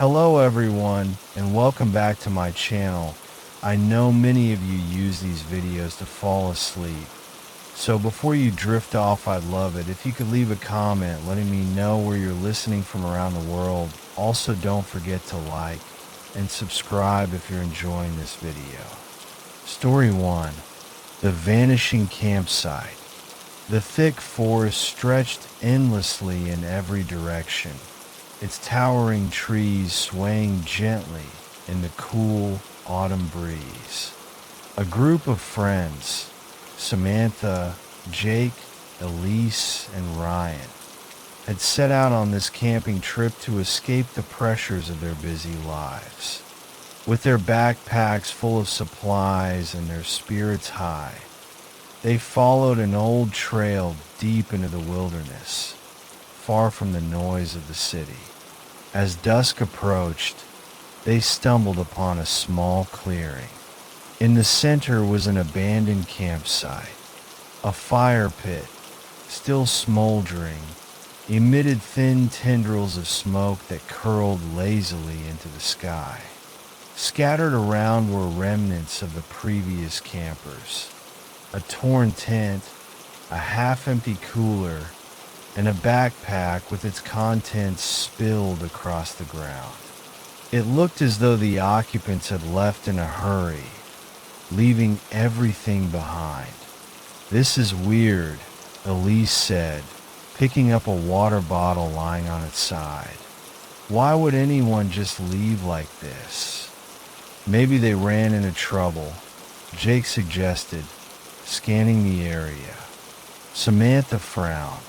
Hello everyone, and welcome back to my channel. I know many of you use these videos to fall asleep. So before you drift off, I'd love it if you could leave a comment letting me know where you're listening from around the world. Also, don't forget to like and subscribe if you're enjoying this video. Story 1. The Vanishing Campsite. The thick forest stretched endlessly in every direction, its towering trees swaying gently in the cool autumn breeze. A group of friends, Samantha, Jake, Elise, and Ryan, had set out on this camping trip to escape the pressures of their busy lives. With their backpacks full of supplies and their spirits high, they followed an old trail deep into the wilderness, far from the noise of the city. As dusk approached, they stumbled upon a small clearing. In the center was an abandoned campsite. A fire pit, still smoldering, emitted thin tendrils of smoke that curled lazily into the sky. Scattered around were remnants of the previous campers. A torn tent, a half-empty cooler, and a backpack with its contents spilled across the ground. It looked as though the occupants had left in a hurry, leaving everything behind. "This is weird," Elise said, picking up a water bottle lying on its side. "Why would anyone just leave like this?" "Maybe they ran into trouble," Jake suggested, scanning the area. Samantha frowned.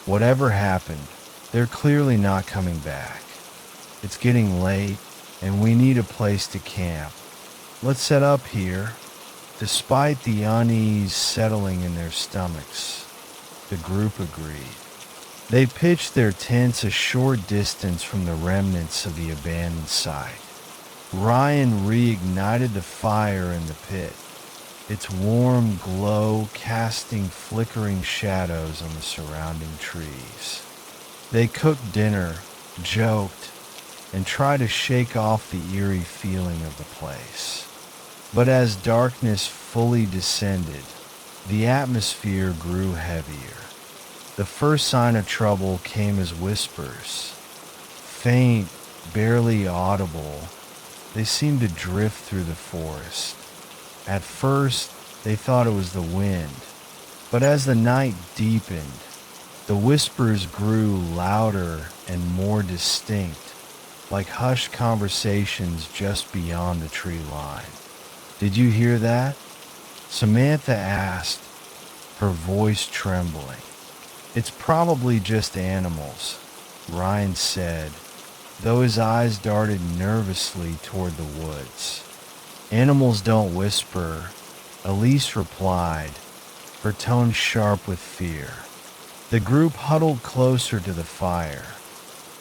"Whatever happened, they're clearly not coming back. It's getting late, and we need a place to camp. Let's set up here." Despite the unease settling in their stomachs, the group agreed. They pitched their tents a short distance from the remnants of the abandoned site. Ryan reignited the fire in the pit, its warm glow casting flickering shadows on the surrounding trees. They cooked dinner, joked, and tried to shake off the eerie feeling of the place. But as darkness fully descended, the atmosphere grew heavier. The first sign of trouble came as whispers. Faint, barely audible, they seemed to drift through the forest. At first, they thought it was the wind, but as the night deepened, the whispers grew louder and more distinct, like hushed conversations just beyond the tree line. "Did you hear that?" Samantha asked, her voice trembling. "It's probably just animals," Ryan said, though his eyes darted nervously toward the woods. "Animals don't whisper," Elise replied, her tone sharp with fear. The group huddled closer to the fire,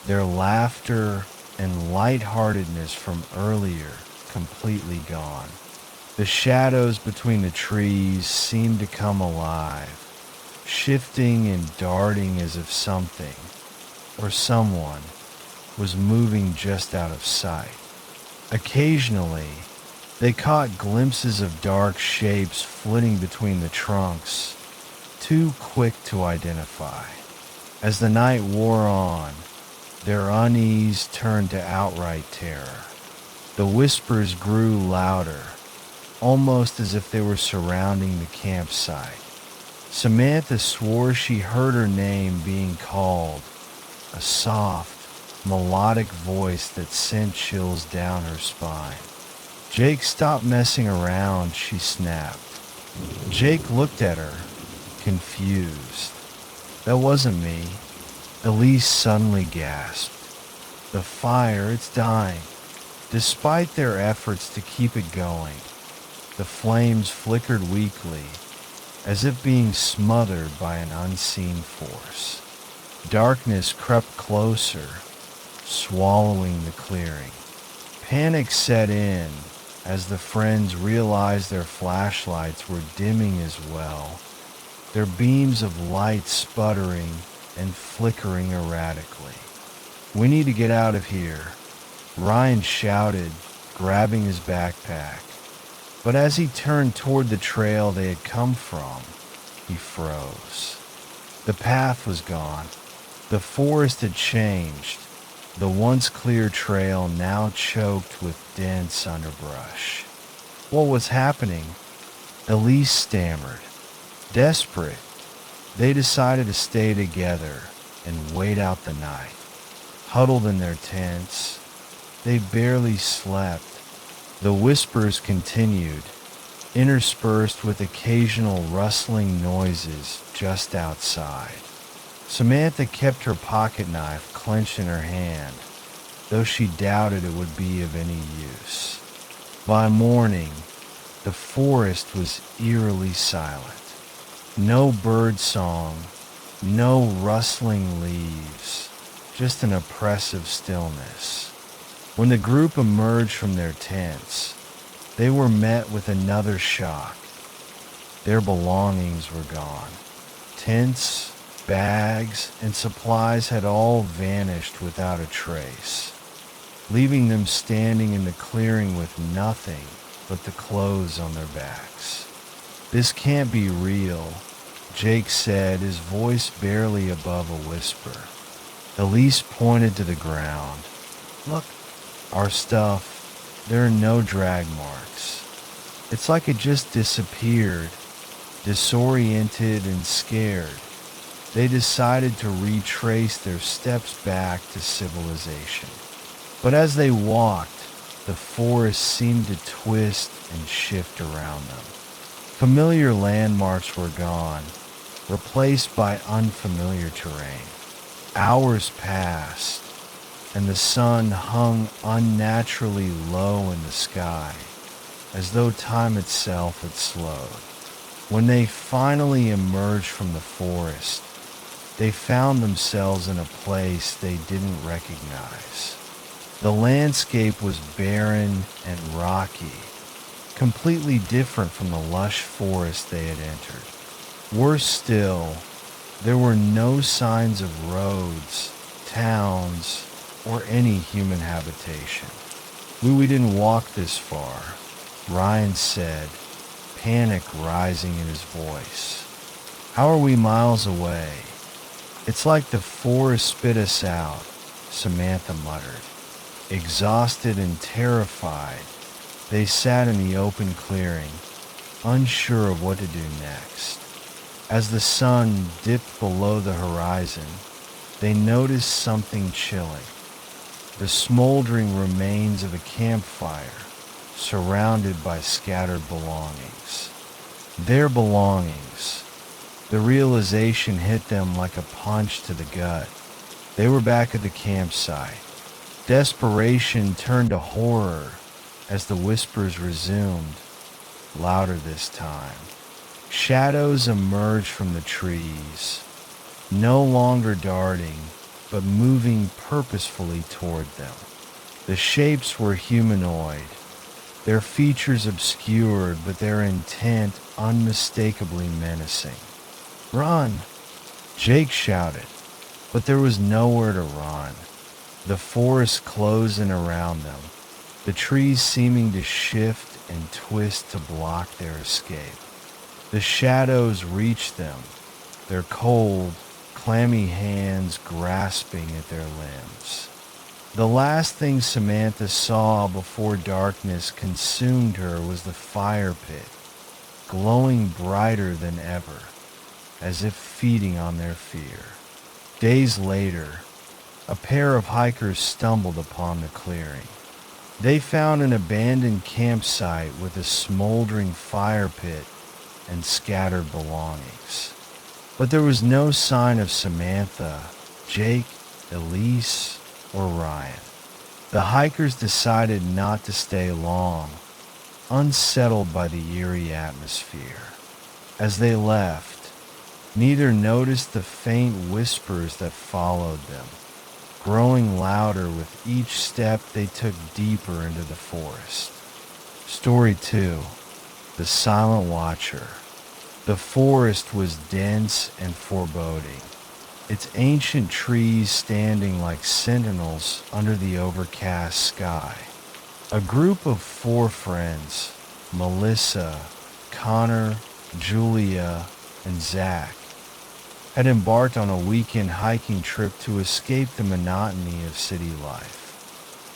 their laughter and lightheartedness from earlier completely gone. The shadows between the trees seemed to come alive, shifting and darting as if something, or someone, was moving just out of sight. Occasionally, they caught glimpses of dark shapes flitting between the trunks, too quick to identify. As the night wore on, their unease turned to outright terror. The whispers grew louder, almost as if they were surrounding the campsite. Samantha swore she heard her name being called, a soft, melodic voice that sent chills down her spine. "Jake, stop messing around," she snapped. Jake looked at her, confused. "That wasn't me," Elise suddenly gasped. "The fire, it's dying." Despite their efforts to keep it going, the flames flickered weakly, as if being smothered by an unseen force. Darkness crept closer, swallowing the clearing. Panic set in as the friends realized their flashlights were dimming as well, their beams of light sputtering and flickering erratically. "We need to get out of here," Ryan shouted, grabbing his backpack. But as he turned toward the trail they had come from, he froze. The path was gone. The forest had changed. The once clear trail now choked with dense underbrush. What was happening? Elise stammered. Desperate, they decided to stay together and wait out the night. Huddled in their tents, they barely slept. The whispers continued, interspersed with occasional rustling noises just outside. Samantha kept her pocket knife clenched in her hand, though she doubted it would be of any use. By morning, the forest was eerily silent. No bird song, no rustling leaves, just an oppressive stillness. When the group emerged from their tents, they were met with another shock. Their belongings were gone. Tents, bags, and supplies had all vanished without a trace, leaving them standing in the clearing with nothing but the clothes on their backs. "This can't be real," Jake said, his voice barely above a whisper. Elise pointed to the ground. "Look, our stuff. There are no drag marks. It's like it just disappeared." Disoriented and scared, they decided to retrace their steps back to civilization. But as they walked, the forest seemed to twist and shift around them. Familiar landmarks were gone, replaced by unfamiliar terrain. Hours passed, and the sun hung unnaturally low in the sky, as though time itself had slowed. When they finally emerged from the forest, they found themselves in a place they didn't recognize. The landscape was barren and rocky, completely different from the lush forest they had entered. Worse still, there were no signs of roads, towns, or any human habitation. We didn't walk this far," Ryan said, panic rising in his voice. "How are we miles away?" "It's like the forest spit us out," Samantha muttered. Exhausted and terrified, they sat in the open clearing, unsure of what to do next. As the sun dipped below the horizon, they noticed something chilling. The smoldering remains of a campfire, surrounded by scattered belongings. Their belongings. The realization hit them like a punch to the gut. They were back at the campsite. Desperation turned to horror as the whispers resumed, louder this time. Shadows emerged from the trees, no longer darting, but moving purposefully toward them. The shapes were humanoid, their features obscured, but their intent unmistakably menacing. "Run!" Jake shouted, but there was nowhere to run. The forest closed in around them, the trees seeming to shift and twist to block their escape. The shadows reached them, their cold, clammy hands grasping at their limbs. The last thing Samantha saw before darkness consumed her was the fire pit, glowing brighter than ever, as if feeding on their fear. Days later, a pair of hikers stumbled upon the clearing. They found an abandoned campsite with a smoldering fire pit and scattered belongings. But there was no sign of Samantha, Jake, Elise, or Ryan. The hikers decided not to stay long, unsettled by the eerie atmosphere. As they left, neither noticed the faint whispers that followed them, growing louder with each step they took deeper into the forest. Story 2. The Silent Watcher. The forest was dense and foreboding. its ancient trees standing like sentinels under the overcast sky. A group of 4 friends, Melissa, Connor, Julia, and Zach, had embarked on a weekend hiking trip to escape the monotony of city life.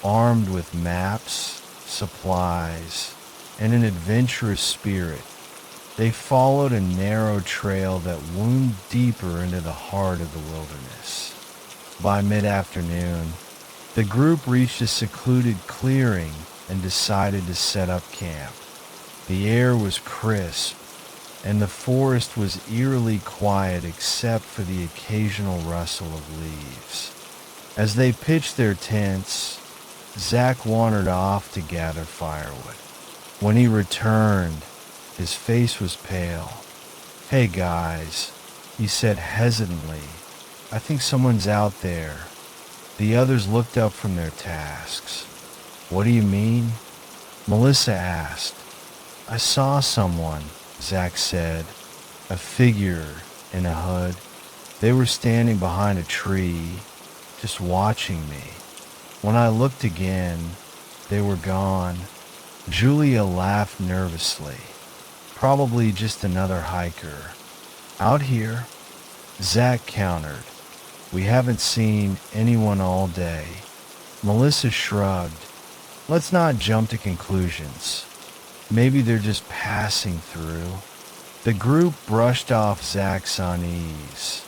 Armed with maps, supplies, and an adventurous spirit, they followed a narrow trail that wound deeper into the heart of the wilderness. By mid-afternoon, the group reached a secluded clearing and decided to set up camp. The air was crisp, and the forest was eerily quiet except for the occasional rustle of leaves. As they pitched their tents, Zach wandered off to gather firewood. When he returned, his face was pale. "Hey guys," he said hesitantly, "I think someone's out there." The others looked up from their tasks. "What do you mean?" Melissa asked. "I saw someone," Zach said, "a figure in a hood. They were standing behind a tree, just watching me. When I looked again, they were gone." Julia laughed nervously. "Probably just another hiker." "Out here," Zach countered. "We haven't seen anyone all day." Melissa shrugged. "Let's not jump to conclusions. Maybe they're just passing through." The group brushed off Zach's unease.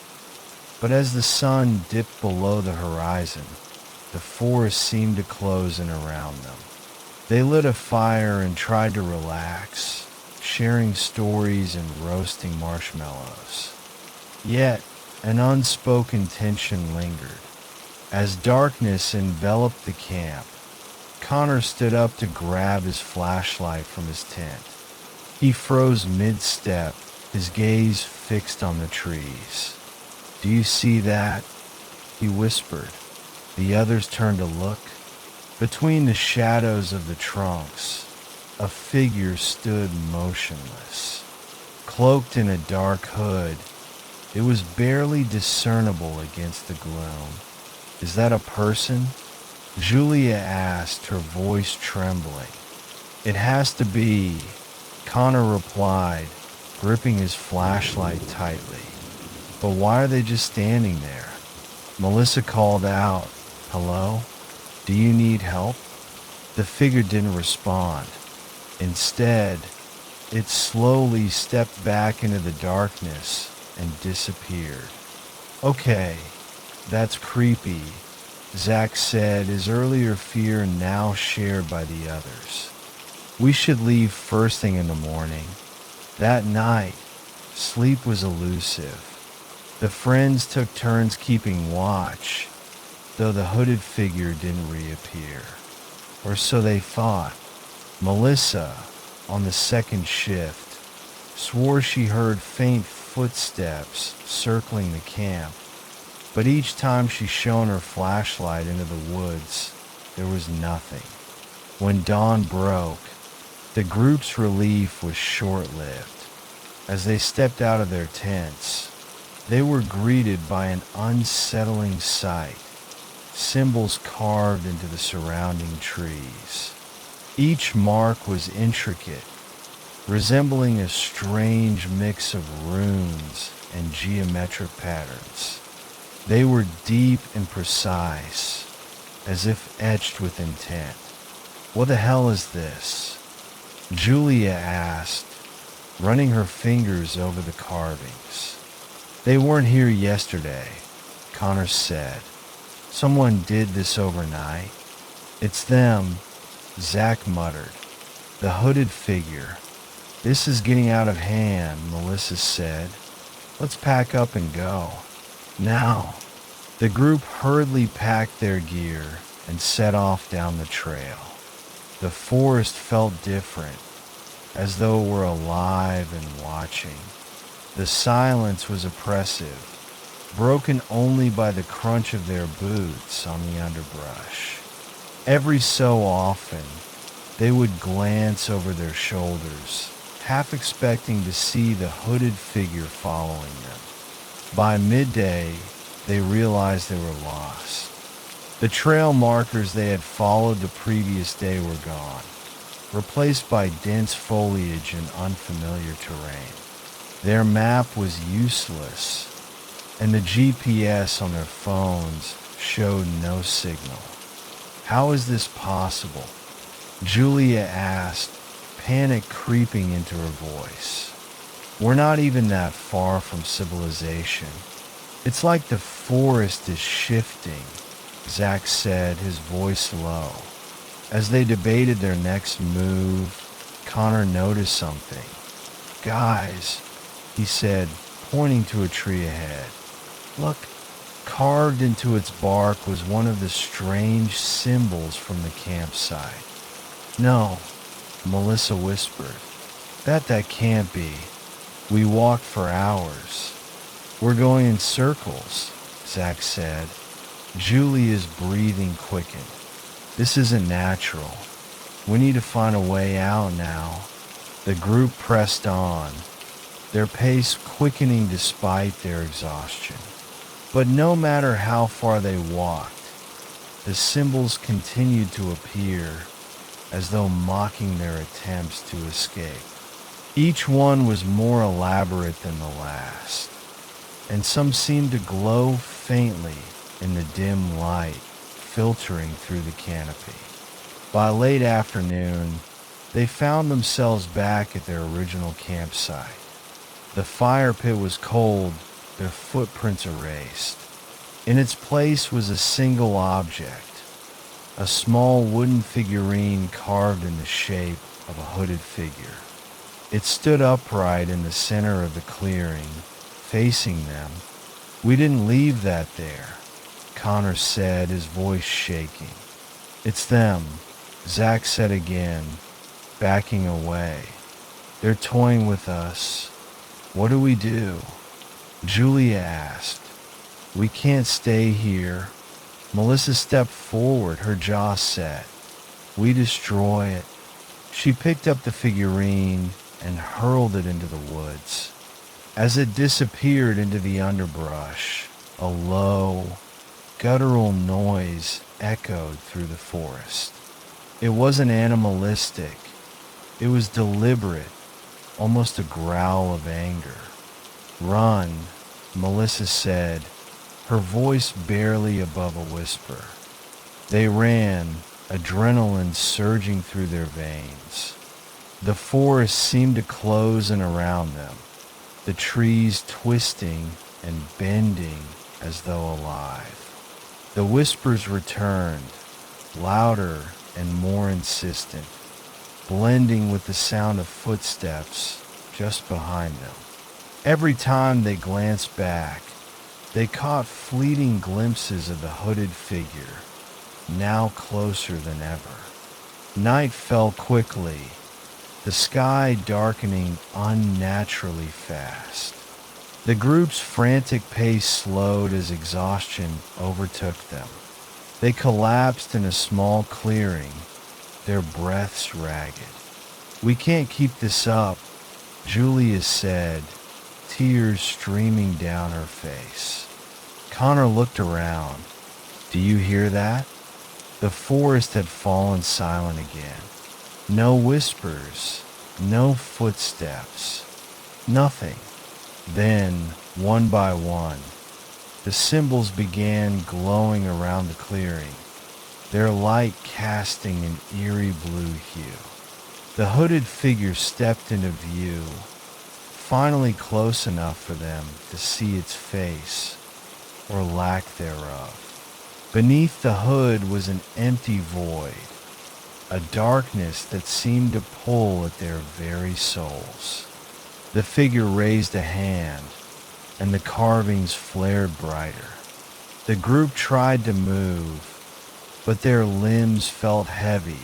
But as the sun dipped below the horizon, the forest seemed to close in around them. They lit a fire and tried to relax, sharing stories and roasting marshmallows. Yet, an unspoken tension lingered. As darkness enveloped the camp, Connor stood up to grab his flashlight from his tent. He froze mid-step, his gaze fixed on the trees. "Do you see that?" he whispered. The others turned to look. Between the shadows of the trunks, a figure stood motionless. Cloaked in a dark hood, it was barely discernible against the gloom. "Is that a person?" Julia asked, her voice trembling. "It has to be," Connor replied, gripping his flashlight tightly. "But why are they just standing there?" Melissa called out, "Hello? Do you need help?" The figure didn't respond. Instead, it slowly stepped back into the darkness and disappeared. "Okay, that's creepy," Zach said, his earlier fear now shared by the others. "We should leave first thing in the morning." That night, sleep was elusive. The friends took turns keeping watch, though the hooded figure didn't reappear. Or so they thought. Melissa, on the second shift, swore she heard faint footsteps circling the camp, but each time she shone her flashlight into the woods, there was nothing. When dawn broke, the group's relief was short-lived. As they stepped out of their tents, they were greeted by an unsettling sight, symbols carved into the surrounding trees. Each mark was intricate, resembling a strange mix of runes and geometric patterns. They were deep and precise, as if etched with intent. "What the hell is this?" Julia asked, running her fingers over the carvings. "They weren't here yesterday," Connor said. "Someone did this overnight." "It's them," Zach muttered. "The hooded figure." "This is getting out of hand," Melissa said. "Let's pack up and go." Now, the group hurriedly packed their gear and set off down the trail. The forest felt different, as though it were alive and watching. The silence was oppressive, broken only by the crunch of their boots on the underbrush. Every so often, they would glance over their shoulders, half expecting to see the hooded figure following them. By midday, they realized they were lost. The trail markers they had followed the previous day were gone, replaced by dense foliage and unfamiliar terrain. Their map was useless, and the GPS on their phones showed no signal. How is this possible? Julia asked, panic creeping into her voice. We're not even that far from civilization. It's like the forest is shifting, Zach said, his voice low. As they debated their next move, Connor noticed something. Guys, he said, pointing to a tree ahead. Look, carved into its bark was one of the strange symbols from the campsite. No, Melissa whispered. That can't be. We walked for hours. We're going in circles, Zach said. Julia's breathing quickened. This isn't natural. We need to find a way out now. The group pressed on, their pace quickening despite their exhaustion. But no matter how far they walked, the symbols continued to appear as though mocking their attempts to escape. Each one was more elaborate than the last, and some seemed to glow faintly in the dim light filtering through the canopy. By late afternoon, they found themselves back at their original campsite. The fire pit was cold, their footprints erased. In its place was a single object, a small wooden figurine carved in the shape of a hooded figure. It stood upright in the center of the clearing, facing them. We didn't leave that there, Connor said, his voice shaking. It's them, Zach said again, backing away. They're toying with us. What do we do? Julia asked. We can't stay here. Melissa stepped forward, her jaw set. We destroy it. She picked up the figurine and hurled it into the woods. As it disappeared into the underbrush, a low, guttural noise echoed through the forest. It wasn't animalistic. It was deliberate, almost a growl of anger. Run, Melissa said, her voice barely above a whisper. They ran, adrenaline surging through their veins. The forest seemed to close in around them, the trees twisting and bending as though alive. The whispers returned, louder and more insistent, blending with the sound of footsteps just behind them. Every time they glanced back, they caught fleeting glimpses of the hooded figure, now closer than ever. Night fell quickly, the sky darkening unnaturally fast. The group's frantic pace slowed as exhaustion overtook them. They collapsed in a small clearing, their breaths ragged. We can't keep this up, Julia said, tears streaming down her face. Connor looked around. Do you hear that? The forest had fallen silent again. No whispers, no footsteps, nothing. Then, one by one, the symbols began glowing around the clearing, their light casting an eerie blue hue. The hooded figure stepped into view, finally close enough for them to see its face, or lack thereof. Beneath the hood was an empty void, a darkness that seemed to pull at their very souls. The figure raised a hand, and the carvings flared brighter. The group tried to move, but their limbs felt heavy,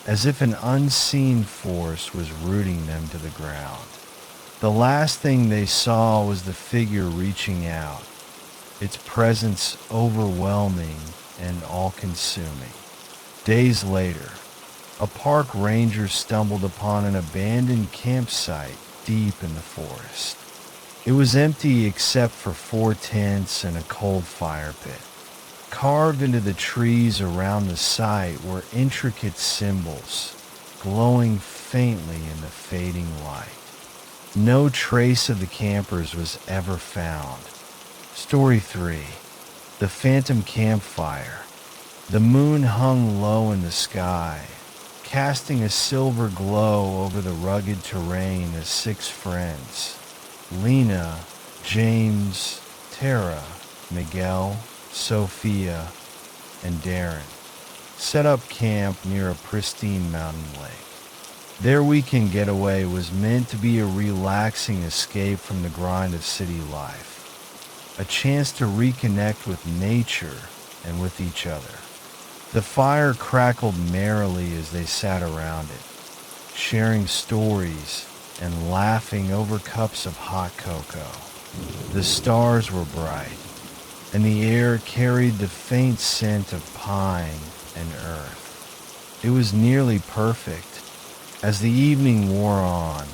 as if an unseen force was rooting them to the ground. The last thing they saw was the figure reaching out, its presence overwhelming and all-consuming. Days later, a park ranger stumbled upon an abandoned campsite deep in the forest. It was empty except for 4 tents and a cold fire pit. Carved into the trees around the site were intricate symbols, glowing faintly in the fading light. No trace of the campers was ever found. Story 3. The Phantom Campfire. The moon hung low in the sky, casting a silver glow over the rugged terrain as 6 friends, Lena, James, Tara, Miguel, Sophia, and Darren, set up camp near a pristine mountain lake. Their weekend getaway was meant to be a relaxing escape from the grind of city life, a chance to reconnect with nature and with each other. The fire crackled merrily as they sat around it, sharing stories and laughing over cups of hot cocoa. The stars were bright, and the air carried the faint scent of pine and earth. It was nearly perfect. As the evening wore on,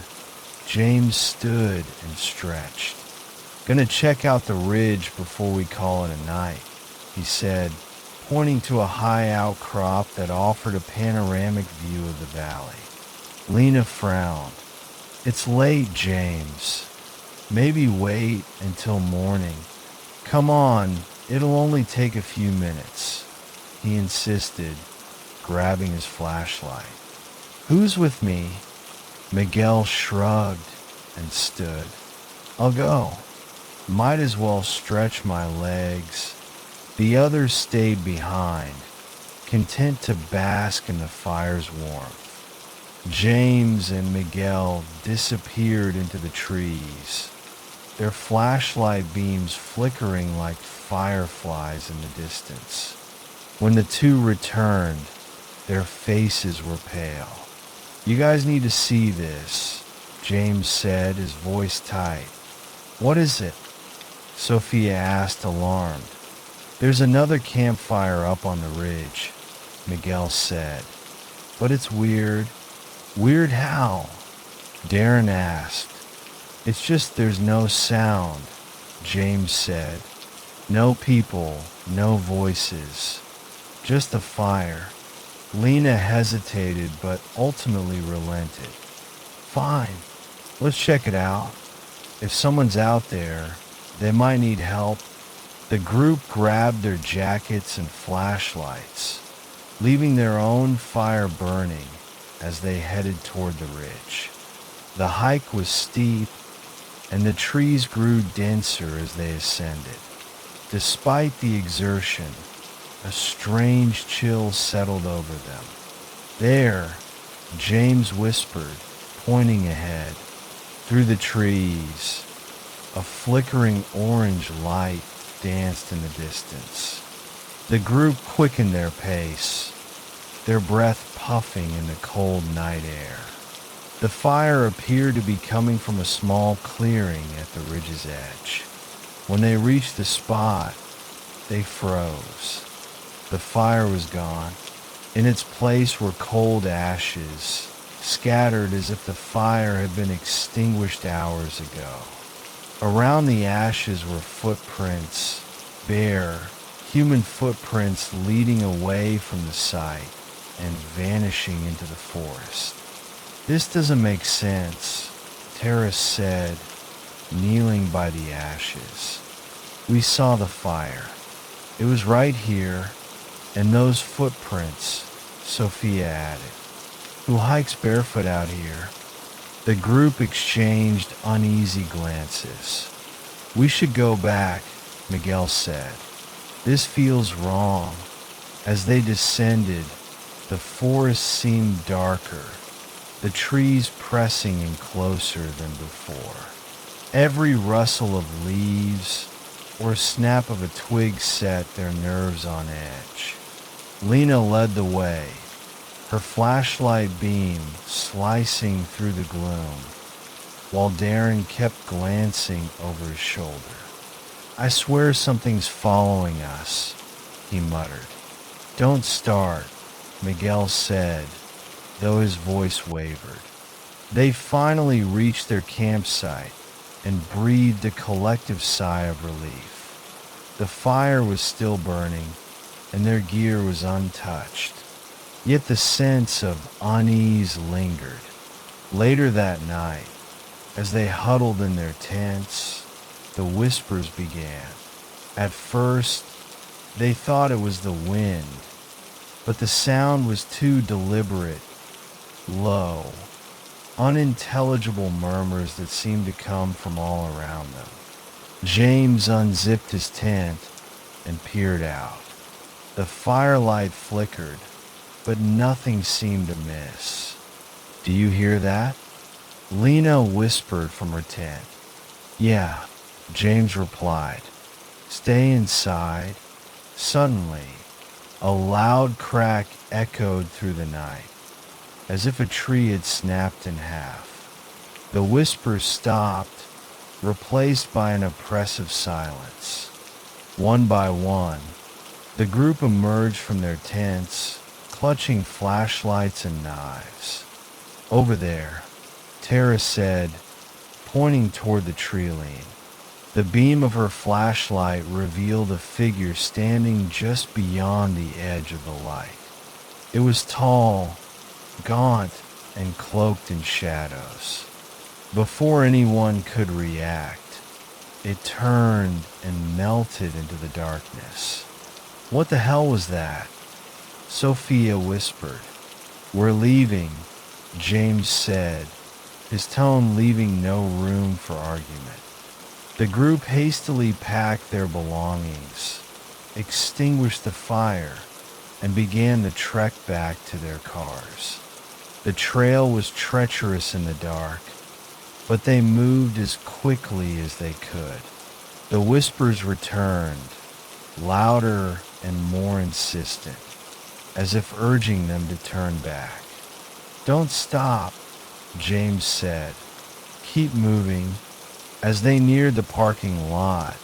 James stood and stretched. "Gonna check out the ridge before we call it a night," he said, pointing to a high outcrop that offered a panoramic view of the valley. Lena frowned. "It's late, James. Maybe wait until morning." "Come on, it'll only take a few minutes," he insisted, grabbing his flashlight. "Who's with me?" Miguel shrugged and stood. "I'll go. Might as well stretch my legs." The others stayed behind, content to bask in the fire's warmth. James and Miguel disappeared into the trees, their flashlight beams flickering like fireflies in the distance. When the two returned, their faces were pale. "You guys need to see this," James said, his voice tight. "What is it?" Sophia asked, alarmed. "There's another campfire up on the ridge," Miguel said. "But it's weird." "Weird how?" Darren asked. "It's just there's no sound," James said. "No people, no voices. Just a fire." Lena hesitated but ultimately relented. "Fine, let's check it out. If someone's out there, they might need help." The group grabbed their jackets and flashlights, leaving their own fire burning as they headed toward the ridge. The hike was steep, and the trees grew denser as they ascended. Despite the exertion, a strange chill settled over them. "There," James whispered, pointing ahead. Through the trees, a flickering orange light danced in the distance. The group quickened their pace, their breath puffing in the cold night air. The fire appeared to be coming from a small clearing at the ridge's edge. When they reached the spot, they froze. The fire was gone. In its place were cold ashes, scattered as if the fire had been extinguished hours ago. Around the ashes were footprints, bare, human footprints leading away from the site and vanishing into the forest. "This doesn't make sense," Tara said, kneeling by the ashes. "We saw the fire. It was right here, and those footprints," Sophia added. "Who hikes barefoot out here?" The group exchanged uneasy glances. "We should go back," Miguel said. "This feels wrong." As they descended, the forest seemed darker, the trees pressing in closer than before. Every rustle of leaves or snap of a twig set their nerves on edge. Lena led the way, her flashlight beam slicing through the gloom, while Darren kept glancing over his shoulder. "I swear something's following us," he muttered. "Don't start," Miguel said, though his voice wavered. They finally reached their campsite, and breathed a collective sigh of relief. The fire was still burning, and their gear was untouched. Yet the sense of unease lingered. Later that night, as they huddled in their tents, the whispers began. At first, they thought it was the wind, but the sound was too deliberate, low, unintelligible murmurs that seemed to come from all around them. James unzipped his tent and peered out. The firelight flickered, but nothing seemed amiss. "Do you hear that?" Lena whispered from her tent. "Yeah," James replied. "Stay inside." Suddenly, a loud crack echoed through the night, as if a tree had snapped in half. The whispers stopped, replaced by an oppressive silence. One by one, the group emerged from their tents, clutching flashlights and knives. "Over there," Tara said, pointing toward the tree line. The beam of her flashlight revealed a figure standing just beyond the edge of the light. It was tall, gaunt, and cloaked in shadows. Before anyone could react, it turned and melted into the darkness. "What the hell was that?" Sophia whispered. "We're leaving," James said, his tone leaving no room for argument. The group hastily packed their belongings, extinguished the fire, and began the trek back to their cars. The trail was treacherous in the dark, but they moved as quickly as they could. The whispers returned, louder and more insistent, as if urging them to turn back. "Don't stop," James said. "Keep moving." As they neared the parking lot,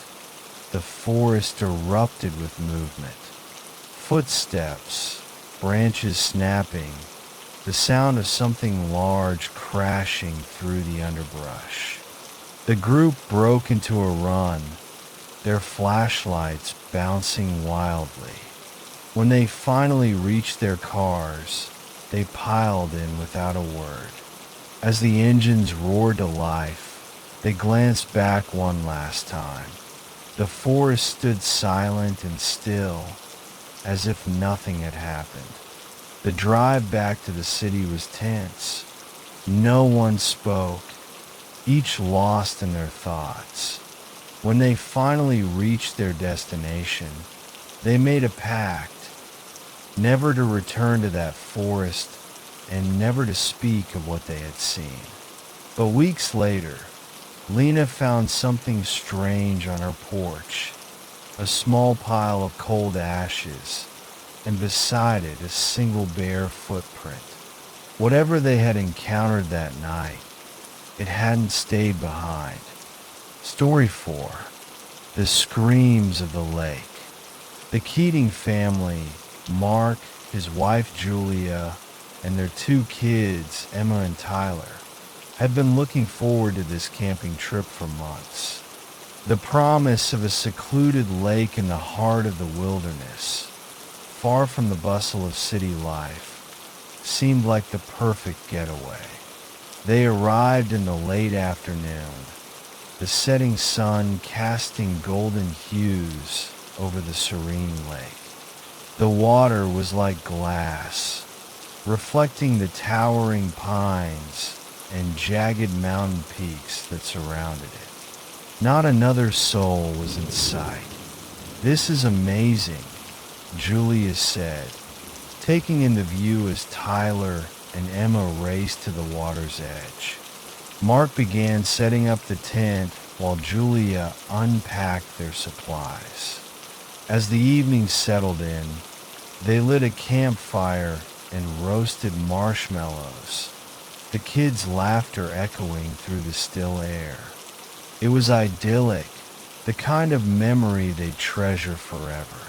the forest erupted with movement. Footsteps, branches snapping, the sound of something large crashing through the underbrush. The group broke into a run, their flashlights bouncing wildly. When they finally reached their cars, they piled in without a word. As the engines roared to life, they glanced back one last time. The forest stood silent and still, as if nothing had happened. The drive back to the city was tense. No one spoke, each lost in their thoughts. When they finally reached their destination, they made a pact, never to return to that forest and never to speak of what they had seen. But weeks later, Lena found something strange on her porch, a small pile of cold ashes, and beside it a single bare footprint. Whatever they had encountered that night, it hadn't stayed behind. Story 4. The Screams of the Lake. The Keating family, Mark, his wife Julia, and their 2 kids, Emma and Tyler, had been looking forward to this camping trip for months. The promise of a secluded lake in the heart of the wilderness, far from the bustle of city life, seemed like the perfect getaway. They arrived in the late afternoon, the setting sun casting golden hues over the serene lake. The water was like glass, reflecting the towering pines and jagged mountain peaks that surrounded it. Not another soul was in sight. "This is amazing," Julia said, taking in the view as Tyler and Emma raced to the water's edge. Mark began setting up the tent while Julia unpacked their supplies. As the evening settled in, they lit a campfire and roasted marshmallows, the kids' laughter echoing through the still air. It was idyllic, the kind of memory they'd treasure forever.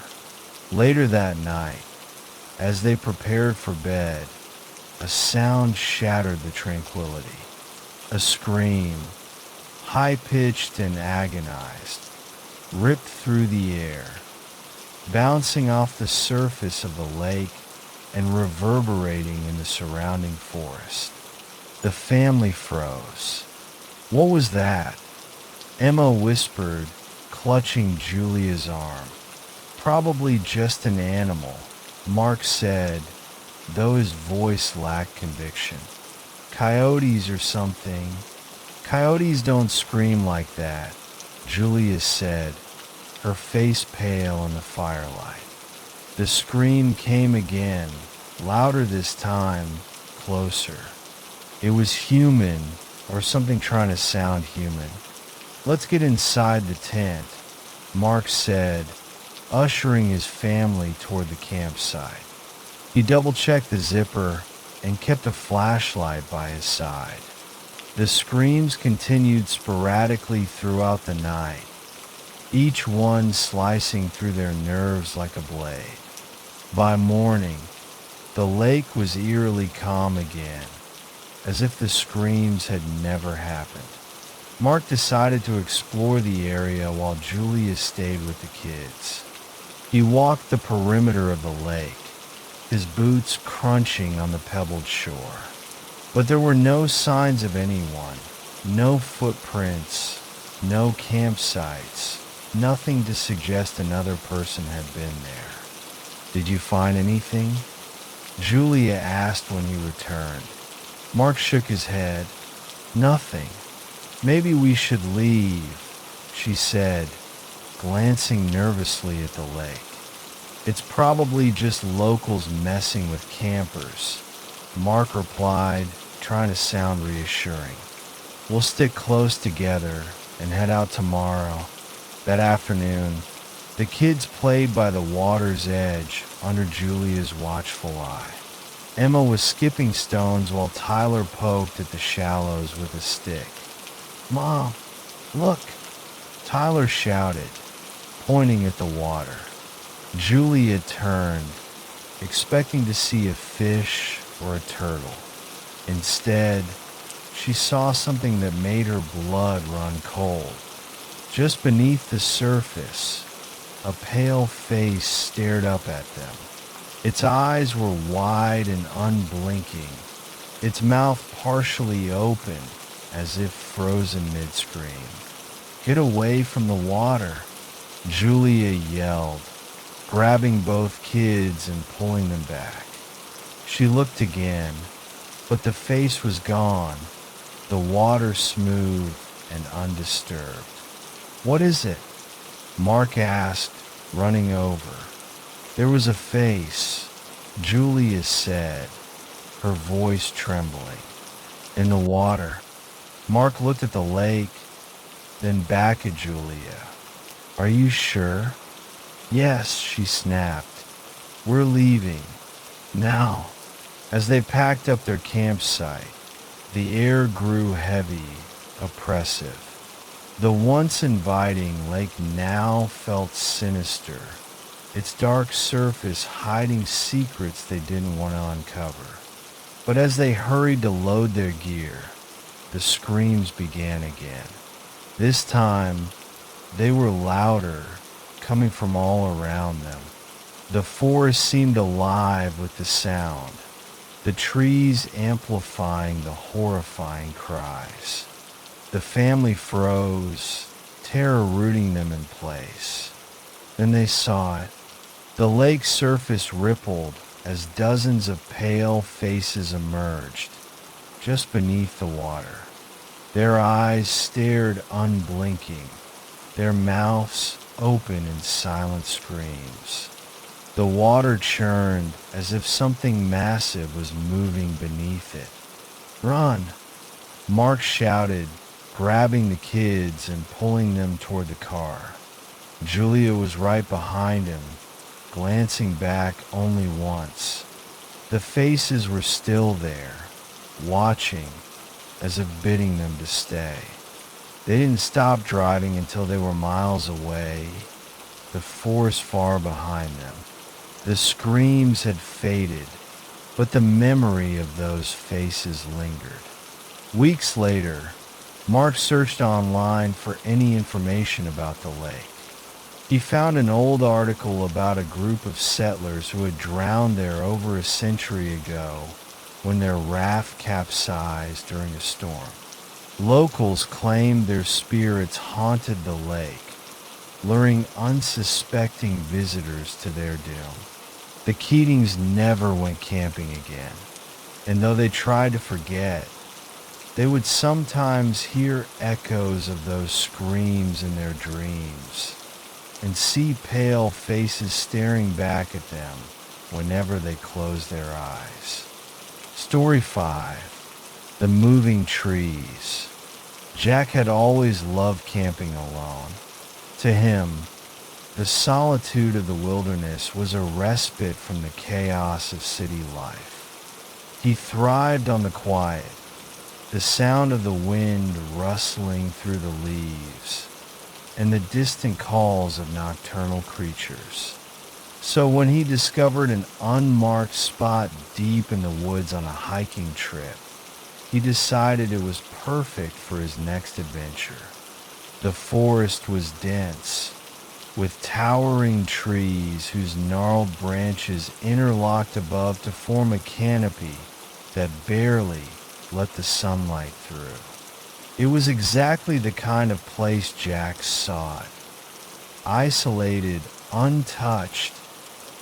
Later that night, as they prepared for bed, a sound shattered the tranquility. A scream, high-pitched and agonized, ripped through the air, bouncing off the surface of the lake and reverberating in the surrounding forest. The family froze. "What was that?" Emma whispered, clutching Julia's arm. "Probably just an animal," Mark said, though his voice lacked conviction. "Coyotes or something." "Coyotes don't scream like that," Julia said, her face pale in the firelight. The scream came again, louder this time, closer. It was human, or something trying to sound human. "Let's get inside the tent," Mark said, ushering his family toward the campsite. He double-checked the zipper and kept a flashlight by his side. The screams continued sporadically throughout the night, each one slicing through their nerves like a blade. By morning, the lake was eerily calm again, as if the screams had never happened. Mark decided to explore the area while Julia stayed with the kids. He walked the perimeter of the lake, his boots crunching on the pebbled shore. But there were no signs of anyone, no footprints, no campsites, nothing to suggest another person had been there. "Did you find anything?" Julia asked when he returned. Mark shook his head. "Nothing. Maybe we should leave," she said, glancing nervously at the lake. "It's probably just locals messing with campers," Mark replied, trying to sound reassuring. "We'll stick close together and head out tomorrow." That afternoon, the kids played by the water's edge under Julia's watchful eye. Emma was skipping stones while Tyler poked at the shallows with a stick. "Mom, look!" Tyler shouted, pointing at the water. Julia turned, expecting to see a fish or a turtle. Instead, she saw something that made her blood run cold. Just beneath the surface, a pale face stared up at them. Its eyes were wide and unblinking, its mouth partially open as if frozen mid-scream. "Get away from the water," Julia yelled, grabbing both kids and pulling them back. She looked again, but the face was gone, the water smooth and undisturbed. "What is it?" Mark asked, running over. "There was a face," Julia said, her voice trembling. "In the water." Mark looked at the lake, then back at Julia. "Are you sure?" "Yes," she snapped. "We're leaving. Now." As they packed up their campsite, the air grew heavy, oppressive. The once inviting lake now felt sinister, its dark surface hiding secrets they didn't want to uncover. But as they hurried to load their gear, the screams began again. This time, they were louder, coming from all around them. The forest seemed alive with the sound, the trees amplifying the horrifying cries. The family froze, terror rooting them in place. Then they saw it. The lake's surface rippled as dozens of pale faces emerged, just beneath the water. Their eyes stared unblinking, their mouths open in silent screams. The water churned as if something massive was moving beneath it. "Run!" Mark shouted, grabbing the kids and pulling them toward the car. Julia was right behind him, glancing back only once. The faces were still there, watching, as if bidding them to stay. They didn't stop driving until they were miles away, the forest far behind them. The screams had faded, but the memory of those faces lingered. Weeks later, Mark searched online for any information about the lake. He found an old article about a group of settlers who had drowned there over a century ago when their raft capsized during a storm. Locals claimed their spirits haunted the lake, luring unsuspecting visitors to their doom. The Keatings never went camping again, and though they tried to forget, they would sometimes hear echoes of those screams in their dreams and see pale faces staring back at them whenever they closed their eyes. Story 5. The Moving Trees. Jack had always loved camping alone. To him, the solitude of the wilderness was a respite from the chaos of city life. He thrived on the quiet, the sound of the wind rustling through the leaves, and the distant calls of nocturnal creatures. So when he discovered an unmarked spot deep in the woods on a hiking trip, he decided it was perfect for his next adventure. The forest was dense, with towering trees whose gnarled branches interlocked above to form a canopy that barely let the sunlight through. It was exactly the kind of place Jack sought, isolated, untouched,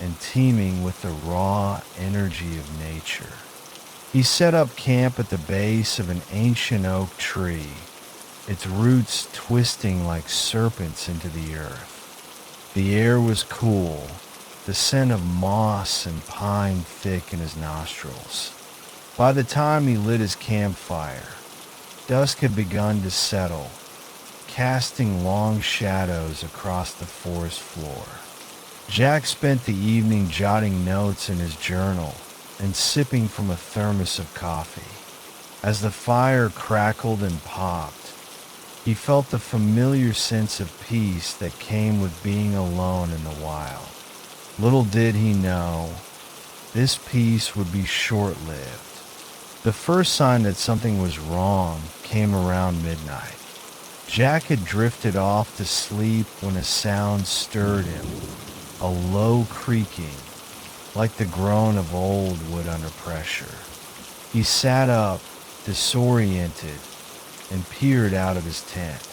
and teeming with the raw energy of nature. He set up camp at the base of an ancient oak tree, its roots twisting like serpents into the earth. The air was cool, the scent of moss and pine thick in his nostrils. By the time he lit his campfire, dusk had begun to settle, casting long shadows across the forest floor. Jack spent the evening jotting notes in his journal and sipping from a thermos of coffee. As the fire crackled and popped, he felt the familiar sense of peace that came with being alone in the wild. Little did he know, this peace would be short-lived. The first sign that something was wrong came around midnight. Jack had drifted off to sleep when a sound stirred him, a low creaking, like the groan of old wood under pressure. He sat up, disoriented, and peered out of his tent.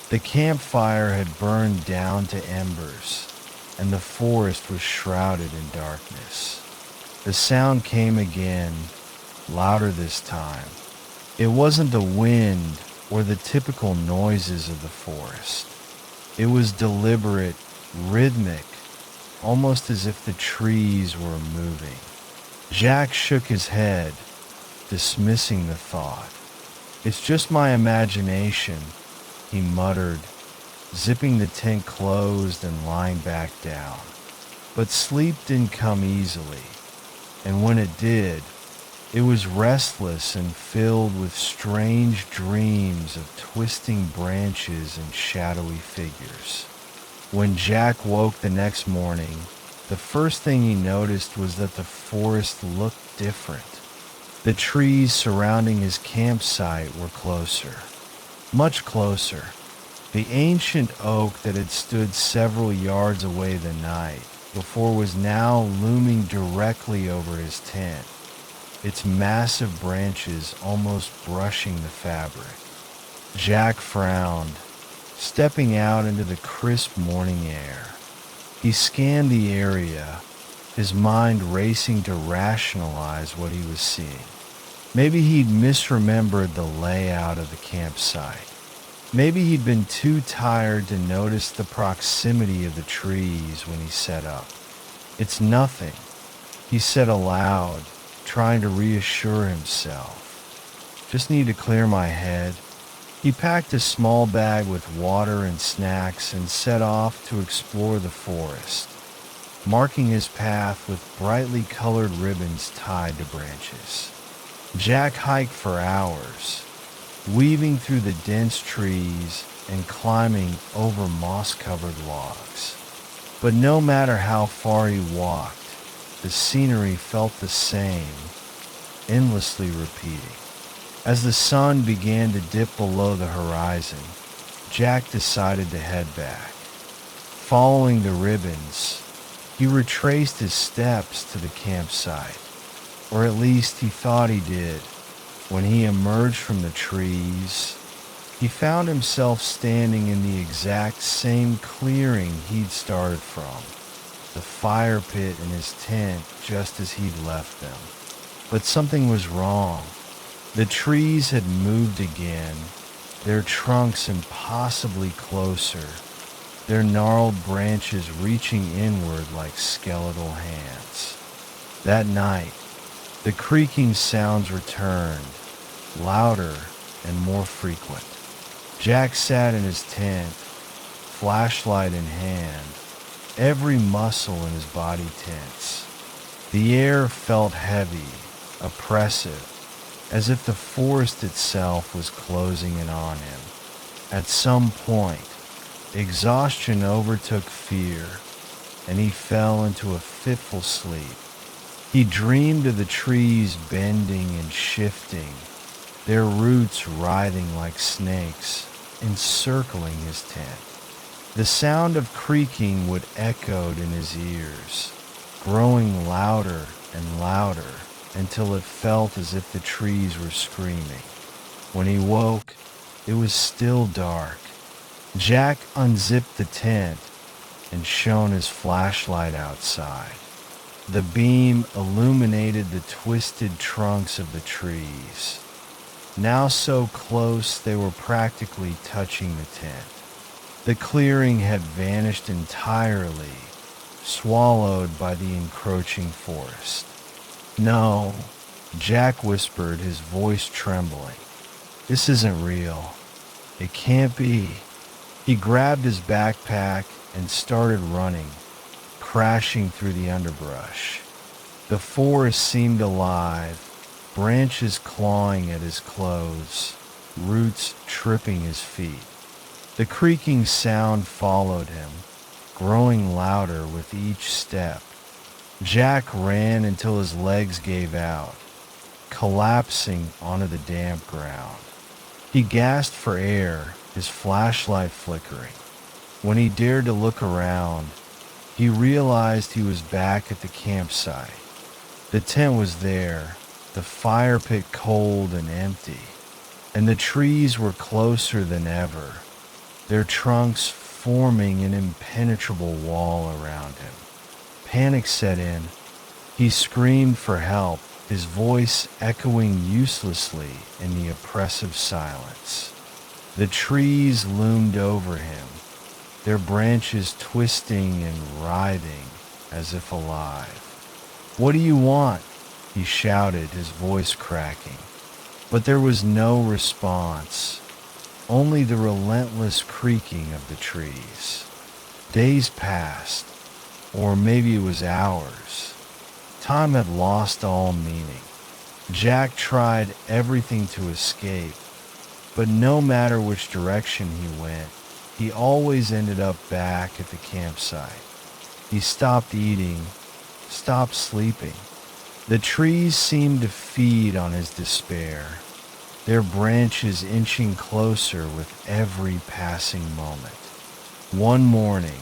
The campfire had burned down to embers, and the forest was shrouded in darkness. The sound came again, louder this time. It wasn't the wind or the typical noises of the forest. It was deliberate, rhythmic, almost as if the trees were moving. Jack shook his head, dismissing the thought. "It's just my imagination," he muttered, zipping the tent closed and lying back down. But sleep didn't come easily, and when it did, it was restless and filled with strange dreams of twisting branches and shadowy figures. When Jack woke the next morning, the first thing he noticed was that the forest looked different. The trees surrounding his campsite were closer, much closer. The ancient oak that had stood several yards away the night before was now looming directly over his tent, its massive branches almost brushing the fabric. Jack frowned, stepping out into the crisp morning air. He scanned the area, his mind racing to rationalize what he was seeing. Maybe he'd misremembered the layout of the campsite. Maybe he'd been too tired to notice the proximity of the trees when he set up. "It's nothing," he said aloud, trying to reassure himself. "Just need to clear my head." He packed a small bag with water and snacks and set off to explore the forest, marking his path with brightly colored ribbons tied to branches. Jack hiked for hours, weaving through the dense trees and climbing over moss-covered logs. But no matter how far he walked, the scenery felt the same, endlessly repeating. As the sun began to dip below the horizon, Jack decided to head back. Following the ribbons, he retraced his steps to the campsite, or at least he thought he did. When he emerged from the trees, he found himself standing in the exact same clearing he'd started from, the fire pit in his tent just as he'd left them. But something was wrong. The trees had moved again, their trunks impossibly closer, their gnarled branches reaching inward like skeletal hands. That night, the creaking sounds returned, louder and more frequent. Jack sat in his tent, flashlight in hand, every muscle in his body tense. The air felt heavy, oppressive, as if the forest itself was closing in on him. At some point, exhaustion overtook fear, and he fell into a fitful sleep. He dreamed of the trees bending and shifting, their roots writhing like snakes, encircling his tent. The sound of creaking would echoed in his ears, growing louder and louder until it felt as if the trees were screaming. When he woke, it was still dark. Jack unzipped the tent and shone his flashlight outside. The beam illuminated the twisted trunks of the trees, now so close they were practically touching the tent. The clearing had vanished entirely, swallowed by the encroaching forest. "No," Jack whispered, his voice trembling. "This isn't real. It can't be." He grabbed his backpack and started running, crashing through the underbrush. The forest seemed alive, branches clawing at his clothes, roots tripping his feet. The creaking sound followed him, growing louder with each step. Jack ran until his legs gave out, collapsing onto the damp ground. He gasped for air, his flashlight flickering. When he dared to look around, he realized he was back at the campsite. The tent was there, the fire pit cold and empty, and the trees were closer than ever, their trunks forming an impenetrable wall around him. Panic set in. He screamed for help, his voice echoing uselessly in the oppressive silence. The trees loomed over him, their branches twisting and writhing as if alive. "What do you want?" he shouted, his voice cracking. But there was no response, only the relentless creaking of the trees. Days passed, or maybe it was hours. Time had lost all meaning. Jack tried everything to escape, but no matter which direction he went, he always ended up back at the campsite. He stopped eating, stopped sleeping. The trees seemed to feed on his despair, their branches inching closer with every passing moment. One morning,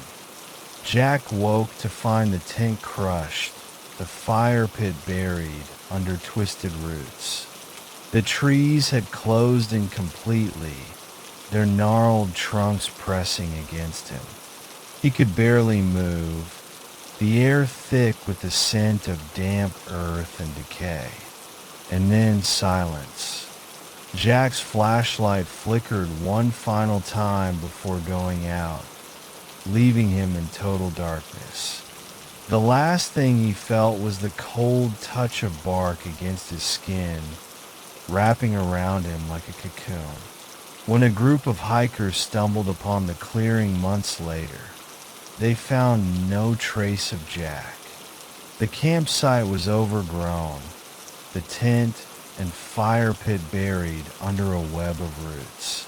Jack woke to find the tent crushed, the fire pit buried under twisted roots. The trees had closed in completely, their gnarled trunks pressing against him. He could barely move, the air thick with the scent of damp earth and decay. And then silence. Jack's flashlight flickered one final time before going out, leaving him in total darkness. The last thing he felt was the cold touch of bark against his skin, wrapping around him like a cocoon. When a group of hikers stumbled upon the clearing months later, they found no trace of Jack. The campsite was overgrown, the tent and fire pit buried under a web of roots.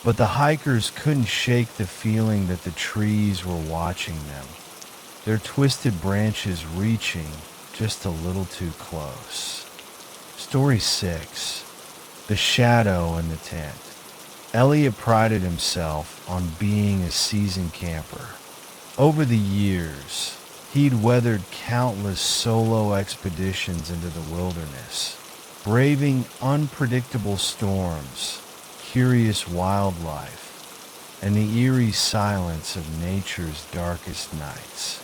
But the hikers couldn't shake the feeling that the trees were watching them, their twisted branches reaching just a little too close. Story 6. The shadow in the tent. Elliot prided himself on being a seasoned camper. Over the years, he'd weathered countless solo expeditions into the wilderness, braving unpredictable storms, curious wildlife, and the eerie silence of nature's darkest nights.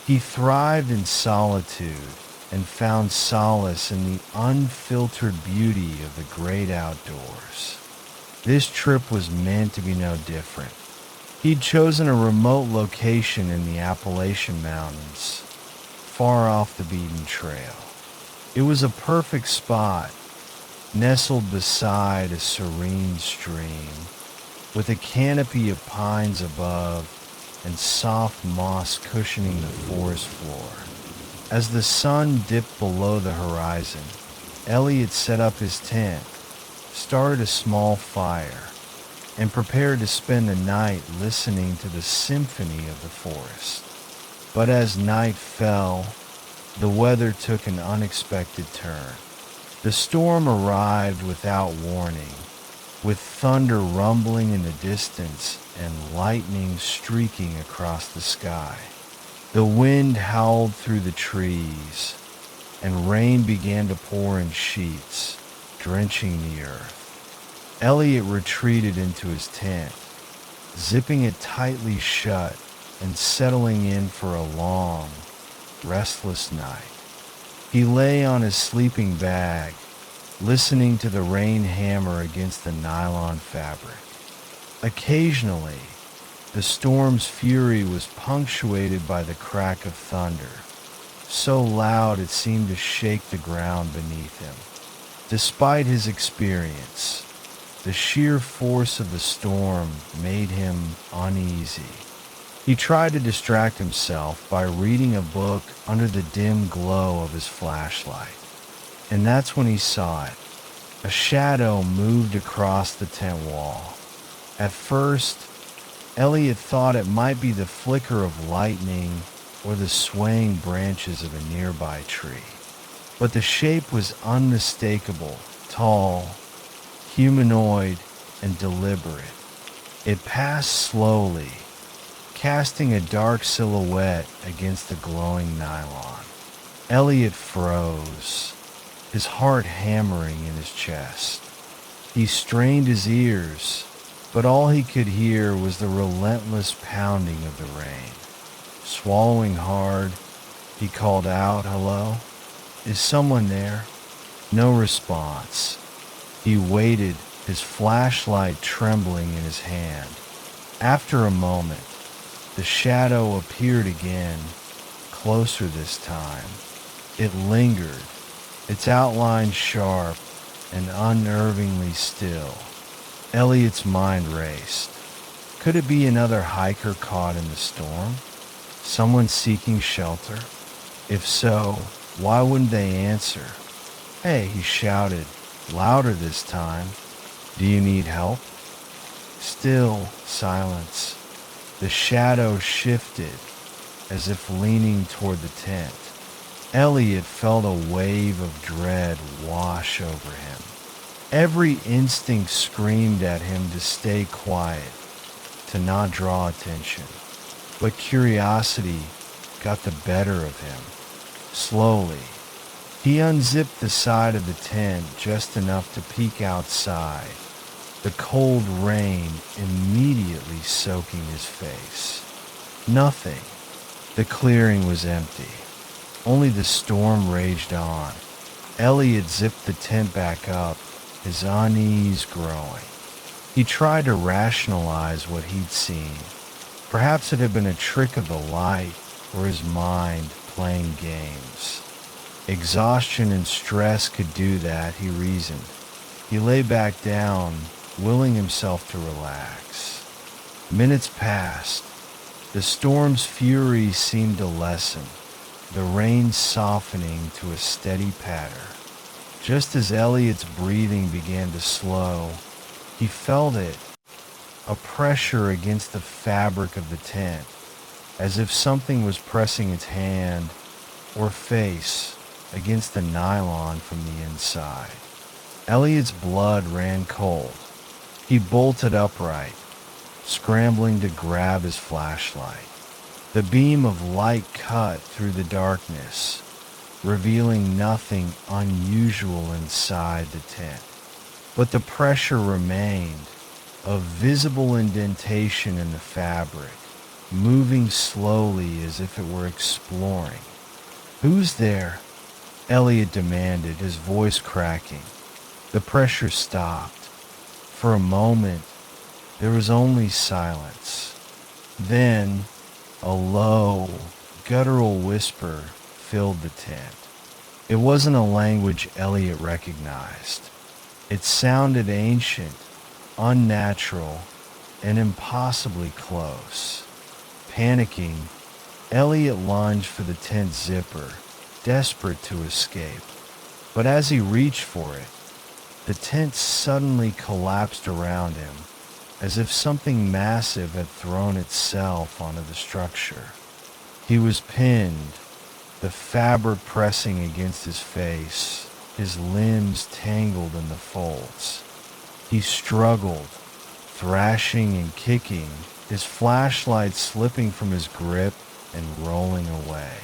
He thrived in solitude and found solace in the unfiltered beauty of the great outdoors. This trip was meant to be no different. He'd chosen a remote location in the Appalachian Mountains, far off the beaten trail. It was a perfect spot, nestled beside a serene stream, with a canopy of pines above and soft moss cushioning the forest floor. As the sun dipped below the horizon, Elliot set up his tent, started a small fire, and prepared to spend the night listening to the symphony of the forest. But as night fell, the weather took an unexpected turn. The storm arrived without warning, with thunder rumbling in the distance and lightning streaking across the sky. The wind howled through the trees, and rain began to pour in sheets, drenching the earth. Elliot retreated into his tent, zipping it tightly shut and settling in for a long, restless night. He lay on his sleeping bag, listening to the rain hammer against the nylon fabric. Occasionally, the storm's fury was punctuated by the crack of thunder, so loud it seemed to shake the ground beneath him. Despite his experience, the sheer force of the storm made him uneasy. He tried to distract himself by reading a book under the dim glow of his flashlight. And that's when he saw it. A shadow moved across the tent wall. At first, Elliot thought it might be the flicker of lightning or the swaying branches of a nearby tree. But the shape was unmistakable, tall, humanoid, and deliberate. It passed slowly, casting a dark silhouette against the glowing nylon. Elliot froze, his heart hammering in his chest. He strained his ears, but all he could hear was the relentless pounding of the rain. Swallowing hard, he called out, "Hello? Is someone there?" No response. He waited, his flashlight trembling in his hand. After a moment, the shadow appeared again, closer this time. It lingered, its outline sharp and unnervingly still. Elliot's mind raced. Could it be another hiker caught in the storm? Someone seeking shelter? If so, why wouldn't they answer? "Hey," he shouted, louder this time. "Do you need help?" Still silence. The shadow shifted, as if leaning toward the tent. Elliot felt a wave of dread wash over him. Every instinct screamed at him to stay quiet, to not draw attention. But curiosity got the better of him. Slowly, he unzipped the side of the tent just enough to peek outside, the cold rain immediately soaking his face. Nothing. The clearing was empty. Only the storm raged on. Elliot zipped the tent back up, his unease growing. He tried to rationalize what he'd seen. Perhaps it had been a trick of the light or his mind playing games. Exhaustion and stress could do that, he reasoned. He lay back down, willing himself to relax. Minutes passed. The storm's fury seemed to lessen, the rain softening to a steady patter. Just as Elliot's breathing began to slow, he felt it, a pressure against the fabric of the tent, as if something was pressing its hand or face against the nylon from the inside. Elliot's blood ran cold. He bolted upright, scrambling to grab his flashlight. The beam of light cut through the darkness, revealing nothing unusual inside the tent. But the pressure remained, a visible indentation in the fabric, moving slowly as if it were exploring. "Who's there?" Elliot demanded, his voice cracking. The pressure stopped. For a moment, there was only silence. Then, a low, guttural whisper filled the tent. It wasn't a language Elliot recognized. It sounded ancient, unnatural, and impossibly close. Panicking, Elliot lunged for the tent zipper, desperate to escape. But as he reached for it, the tent suddenly collapsed around him, as if something massive had thrown itself onto the structure. He was pinned, the fabric pressing against his face, his limbs tangled in the folds. He struggled, thrashing and kicking, his flashlight slipping from his grip and rolling away.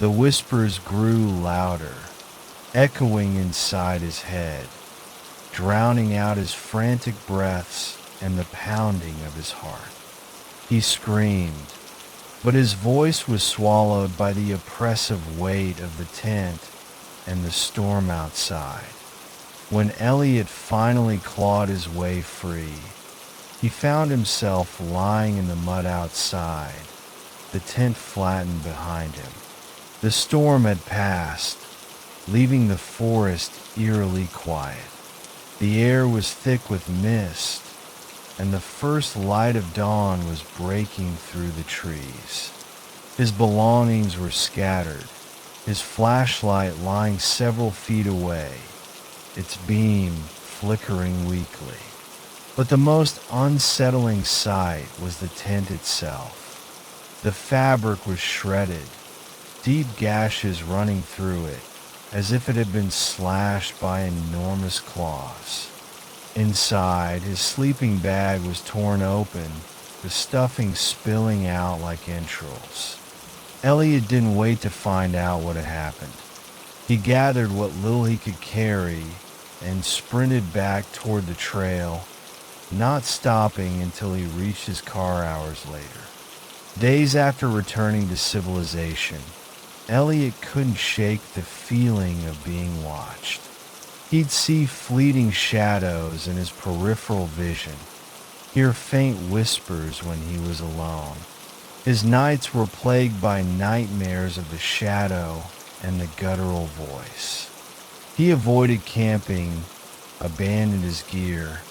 The whispers grew louder, echoing inside his head, drowning out his frantic breaths and the pounding of his heart. He screamed, but his voice was swallowed by the oppressive weight of the tent and the storm outside. When Elliot finally clawed his way free, he found himself lying in the mud outside, the tent flattened behind him. The storm had passed, leaving the forest eerily quiet. The air was thick with mist, and the first light of dawn was breaking through the trees. His belongings were scattered, his flashlight lying several feet away, its beam flickering weakly. But the most unsettling sight was the tent itself. The fabric was shredded, deep gashes running through it, as if it had been slashed by enormous claws. Inside, his sleeping bag was torn open, the stuffing spilling out like entrails. Elliot didn't wait to find out what had happened. He gathered what little he could carry and sprinted back toward the trail, not stopping until he reached his car hours later. Days after returning to civilization, Elliot couldn't shake the feeling of being watched. He'd see fleeting shadows in his peripheral vision, hear faint whispers when he was alone. His nights were plagued by nightmares of the shadow and the guttural voice. He avoided camping, abandoned his gear,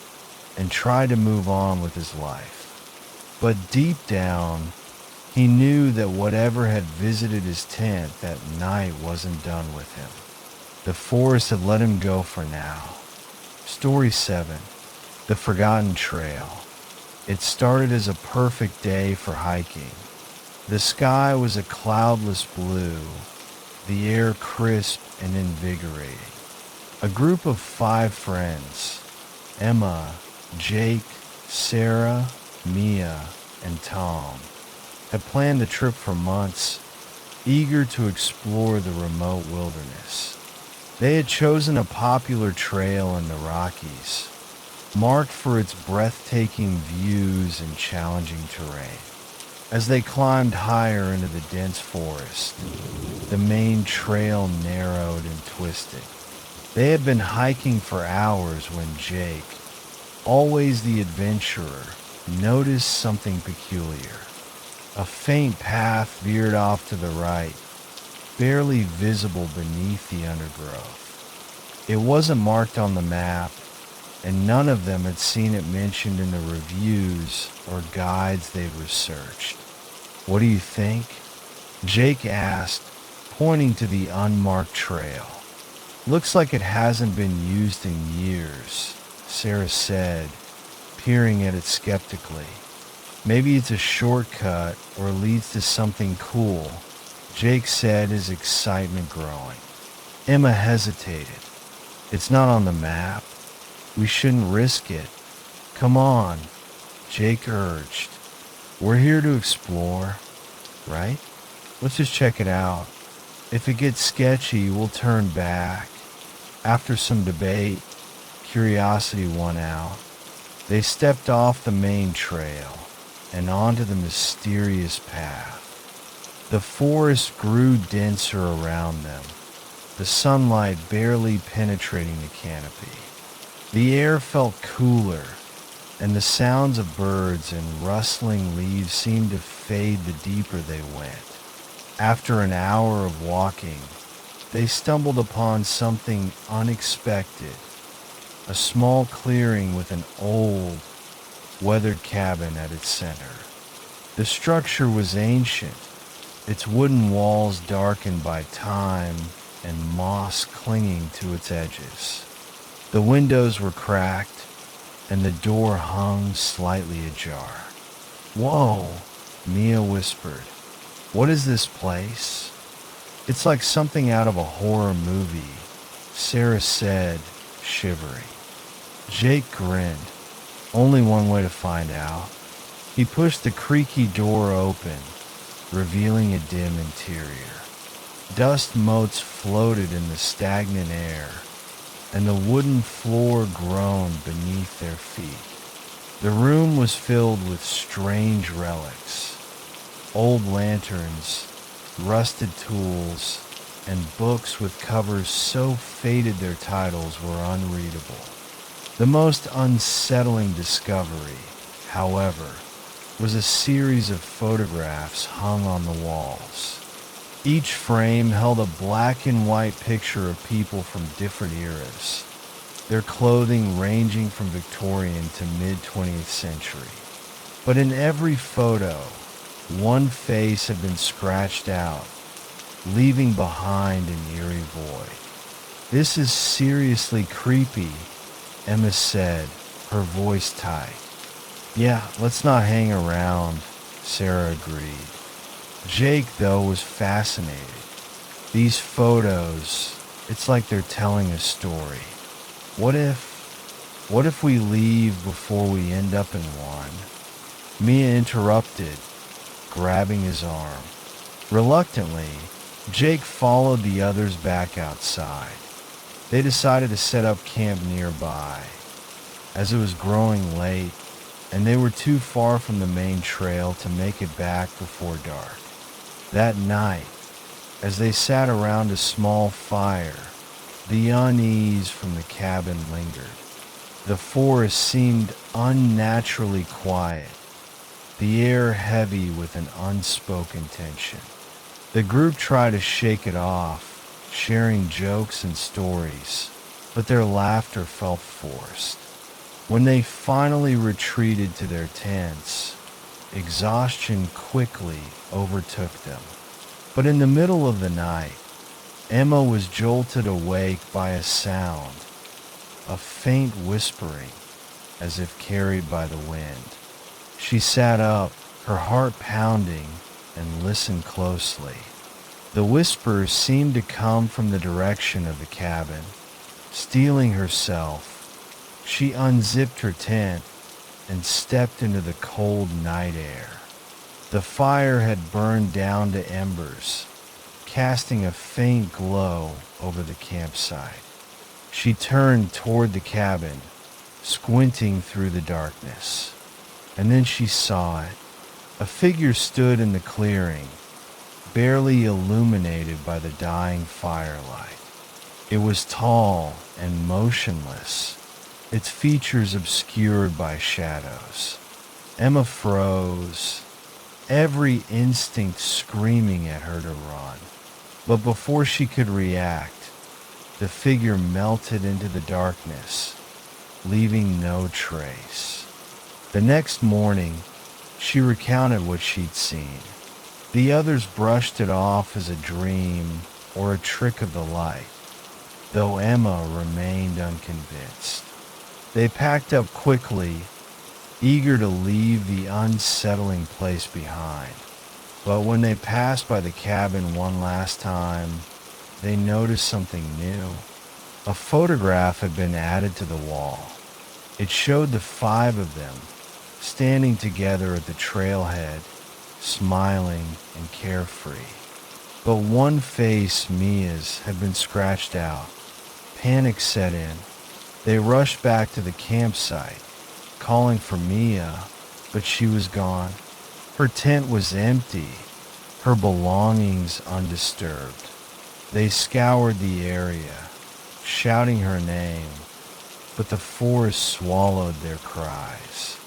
and tried to move on with his life. But deep down, he knew that whatever had visited his tent that night wasn't done with him. The forest had let him go for now. Story 7. The Forgotten Trail. It started as a perfect day for hiking. The sky was a cloudless blue, the air crisp and invigorating. A group of 5 friends, Emma, Jake, Sarah, Mia, and Tom, had planned the trip for months, eager to explore the remote wilderness. They had chosen a popular trail in the Rockies, marked for its breathtaking views and challenging terrain. As they climbed higher into the dense forest, the main trail narrowed and twisted. They had been hiking for hours when Jake, always the adventurer, noticed something peculiar. A faint path veered off to the right, barely visible beneath the undergrowth. It wasn't marked on the map, and none of them had seen it mentioned in the reviews or guides they'd researched. "What do you think?" Jake asked, pointing to the unmarked trail. "Looks like it hasn't been used in years," Sarah said, peering at it skeptically. "Maybe it's a shortcut or leads to something cool," Jake said, his excitement growing. Emma hesitated. It's not on the map. We shouldn't risk it. Come on, Jake urged. We're here to explore, right? Let's just check it out. If it gets sketchy, we'll turn back. After some debate, curiosity won out. They stepped off the main trail and onto the mysterious path. The forest grew denser around them, the sunlight barely penetrating the canopy. The air felt cooler, and the sounds of birds and rustling leaves seemed to fade the deeper they went. After an hour of walking, they stumbled upon something unexpected, a small clearing with an old, weathered cabin at its center. The structure was ancient, its wooden walls darkened by time and moss clinging to its edges. The windows were cracked, and the door hung slightly ajar. "Whoa," Mia whispered. "What is this place?" "It's like something out of a horror movie," Sarah said, shivering. Jake grinned. "Only one way to find out." He pushed the creaky door open, revealing a dim interior. Dust motes floated in the stagnant air, and the wooden floor groaned beneath their feet. The room was filled with strange relics, old lanterns, rusted tools, and books with covers so faded their titles were unreadable. The most unsettling discovery, however, was a series of photographs hung on the walls. Each frame held a black and white picture of people from different eras, their clothing ranging from Victorian to mid-20th century. But in every photo, one face had been scratched out, leaving behind an eerie void. "This is seriously creepy," Emma said, her voice tight. "Yeah, let's not hang around," Sarah agreed. Jake, though, was fascinated. "These photos, it's like they're telling a story. What if we leave before we end up in one?" Mia interrupted, grabbing his arm. Reluctantly, Jake followed the others back outside. They decided to set up camp nearby, as it was growing late, and they were too far from the main trail to make it back before dark. That night, as they sat around a small fire, the unease from the cabin lingered. The forest seemed unnaturally quiet, the air heavy with an unspoken tension. The group tried to shake it off, sharing jokes and stories, but their laughter felt forced. When they finally retreated to their tents, exhaustion quickly overtook them. But in the middle of the night, Emma was jolted awake by a sound, a faint whispering, as if carried by the wind. She sat up, her heart pounding, and listened closely. The whispers seemed to come from the direction of the cabin. Steeling herself, she unzipped her tent and stepped into the cold night air. The fire had burned down to embers, casting a faint glow over the campsite. She turned toward the cabin, squinting through the darkness. And then she saw it. A figure stood in the clearing, barely illuminated by the dying firelight. It was tall and motionless, its features obscured by shadows. Emma froze, every instinct screaming at her to run. But before she could react, the figure melted into the darkness, leaving no trace. The next morning, she recounted what she'd seen. The others brushed it off as a dream or a trick of the light, though Emma remained unconvinced. They packed up quickly, eager to leave the unsettling place behind. But when they passed by the cabin one last time, they noticed something new. A photograph had been added to the wall. It showed the five of them standing together at the trailhead, smiling and carefree. But one face, Mia's, had been scratched out. Panic set in. They rushed back to the campsite, calling for Mia, but she was gone. Her tent was empty, her belongings undisturbed. They scoured the area, shouting her name, but the forest swallowed their cries.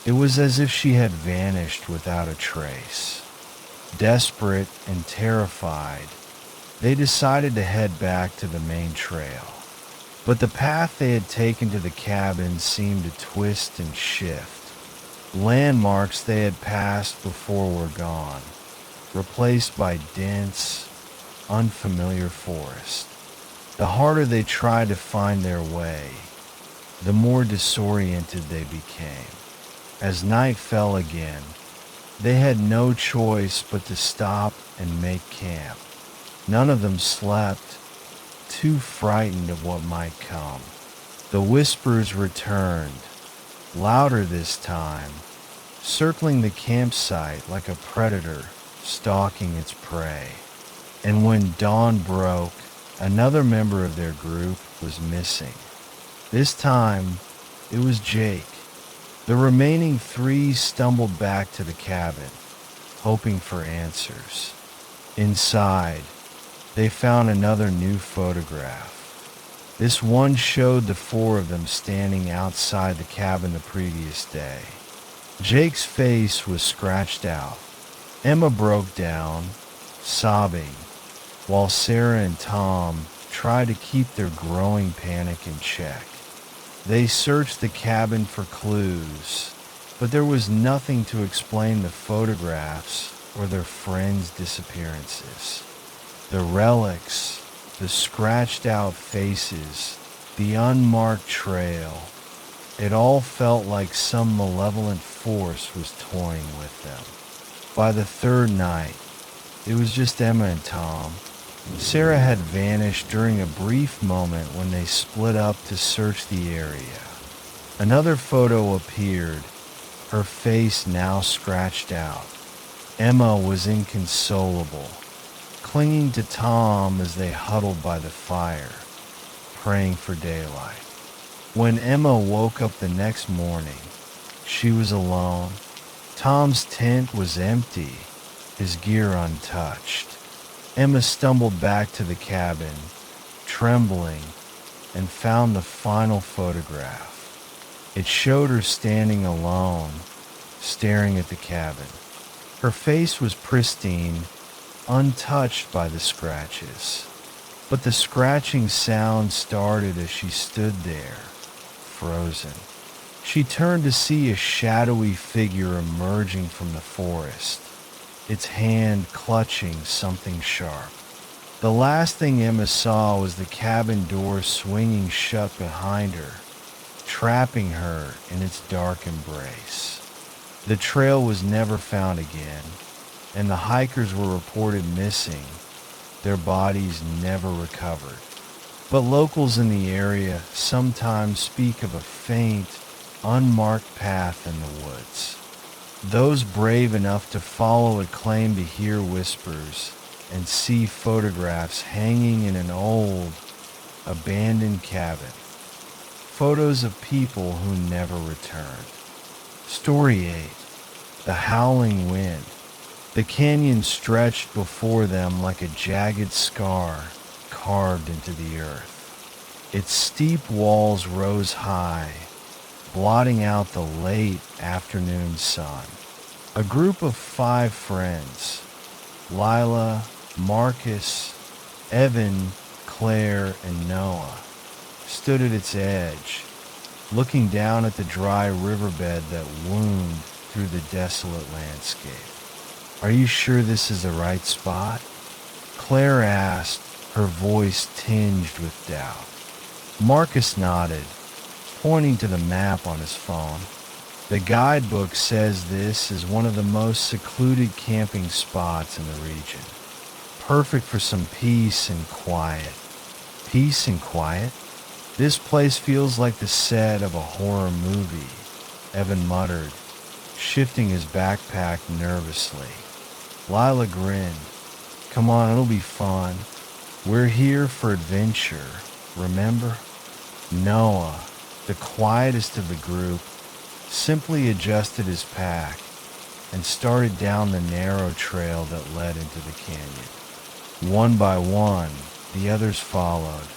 It was as if she had vanished without a trace. Desperate and terrified, they decided to head back to the main trail. But the path they had taken to the cabin seemed to twist and shift. Landmarks they had passed before were gone, replaced by dense, unfamiliar forest. The harder they tried to find their way, the more disoriented they became. As night fell again, they had no choice but to stop and make camp. None of them slept, too frightened of what might come. The whispers returned, louder this time, circling the campsite like a predator stalking its prey. And when dawn broke, another member of their group was missing. This time, it was Jake. The remaining three stumbled back to the cabin, hoping for answers. Inside, they found another new photograph. This one showed the four of them standing outside the cabin the previous day. Jake's face was scratched out. Emma broke down, sobbing, while Sarah and Tom tried to keep their growing panic in check. They searched the cabin for clues, but there was nothing to explain the photographs or their friends' disappearances. The relics, the scratched out faces, the unmarked trail, it all felt like some malevolent force was toying with them. By the third night, it was just Emma and Tom. Sarah had vanished during a brief moment when they split up to search the area. Another photo appeared, her face now scratched out. Emma was inconsolable, clinging to Tom as they huddled by the fire, praying for daylight. When Emma woke up the next morning, she was alone. Tom's tent was empty, his gear untouched. Emma stumbled back to the cabin, trembling, and found the final photograph. It showed her standing alone, staring at the cabin. Her face was pristine, untouched by the scratches. But the scratching sound started as she stood there, frozen. She turned to see a shadowy figure emerging from the forest, its hand clutching something sharp. The last thing Emma saw was the cabin door swinging shut behind her, trapping her in its dark embrace. The trail was never found again, and the hikers were reported missing, their bodies never recovered. But locals in the area sometimes speak of a faint, unmarked path in the woods. Those brave enough to follow it claim to hear whispers and see photographs hanging in an old, abandoned cabin. Photos of people who never returned. Story 8. The Howling Wind. The canyon stretched before them like a jagged scar carved into the earth. Its steep walls rose high, blotting out the late afternoon sun. A group of 5 friends, Lila, Marcus, Evan, Claire, and Noah, stood at its edge, looking down at the dry riverbed that wound through the desolate landscape. "Are you sure this is the right spot?" Claire asked, her voice tinged with doubt. Marcus nodded, pointing to the map on his phone. "The guidebook says this is one of the most secluded camping spots in the region. Perfect for some peace and quiet." Peace and quiet? This place feels like the set of a horror movie, Evan muttered, shifting his backpack nervously. Lila grinned. Come on, it'll be fun. We're here for adventure, remember? Noah, the quietest of the group, simply adjusted his pack and started down the narrow trail that led into the canyon. One by one, the others followed.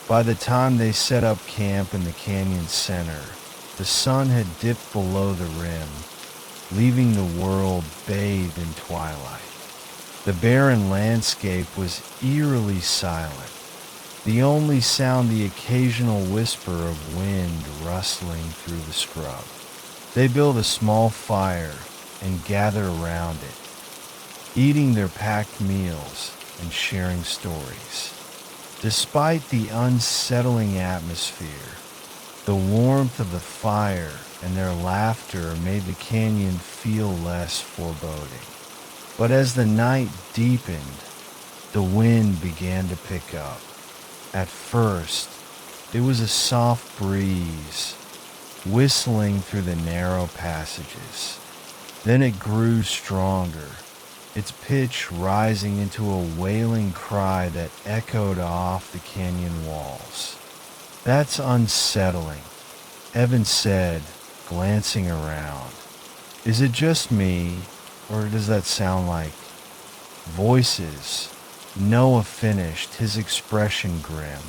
By the time they set up camp in the canyon center, the sun had dipped below the rim, leaving the world bathed in twilight. The barren landscape was eerily silent, the only sound the occasional whisper of wind rustling through the scrub. They built a small fire and gathered around it, eating their packed meals and sharing stories. Despite the unsettling atmosphere, the warmth of the fire and their laughter made the canyon feel less foreboding. But as the night deepened, the wind began to pick up. At first, it was a soft breeze, whistling through the narrow passages. Then it grew stronger, its pitch rising into a wailing cry that echoed off the canyon walls. That's unsettling, Evan said, glancing around. Is it just me, or does that sound like voices? Noah finished, his expression grim.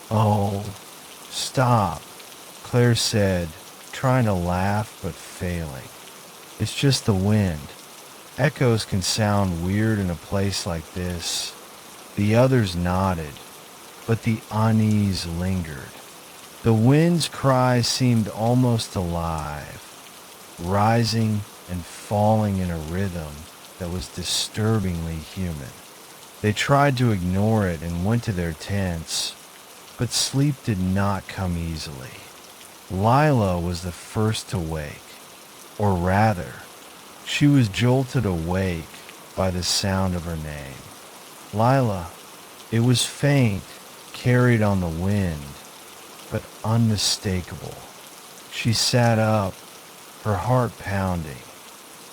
Oh, stop, Claire said, trying to laugh but failing. It's just the wind. Echoes can sound weird in a place like this. The others nodded, but the unease lingered. The wind's cry seemed almost alive, rising and falling in a rhythm that was disturbingly human. They tried to ignore it and went to their tents, but sleep did not come easily. Lila was the first to wake, or rather, she was jolted awake by the sound of her name. Lila. It was faint, carried on the wind, but unmistakable. She sat up, her heart pounding.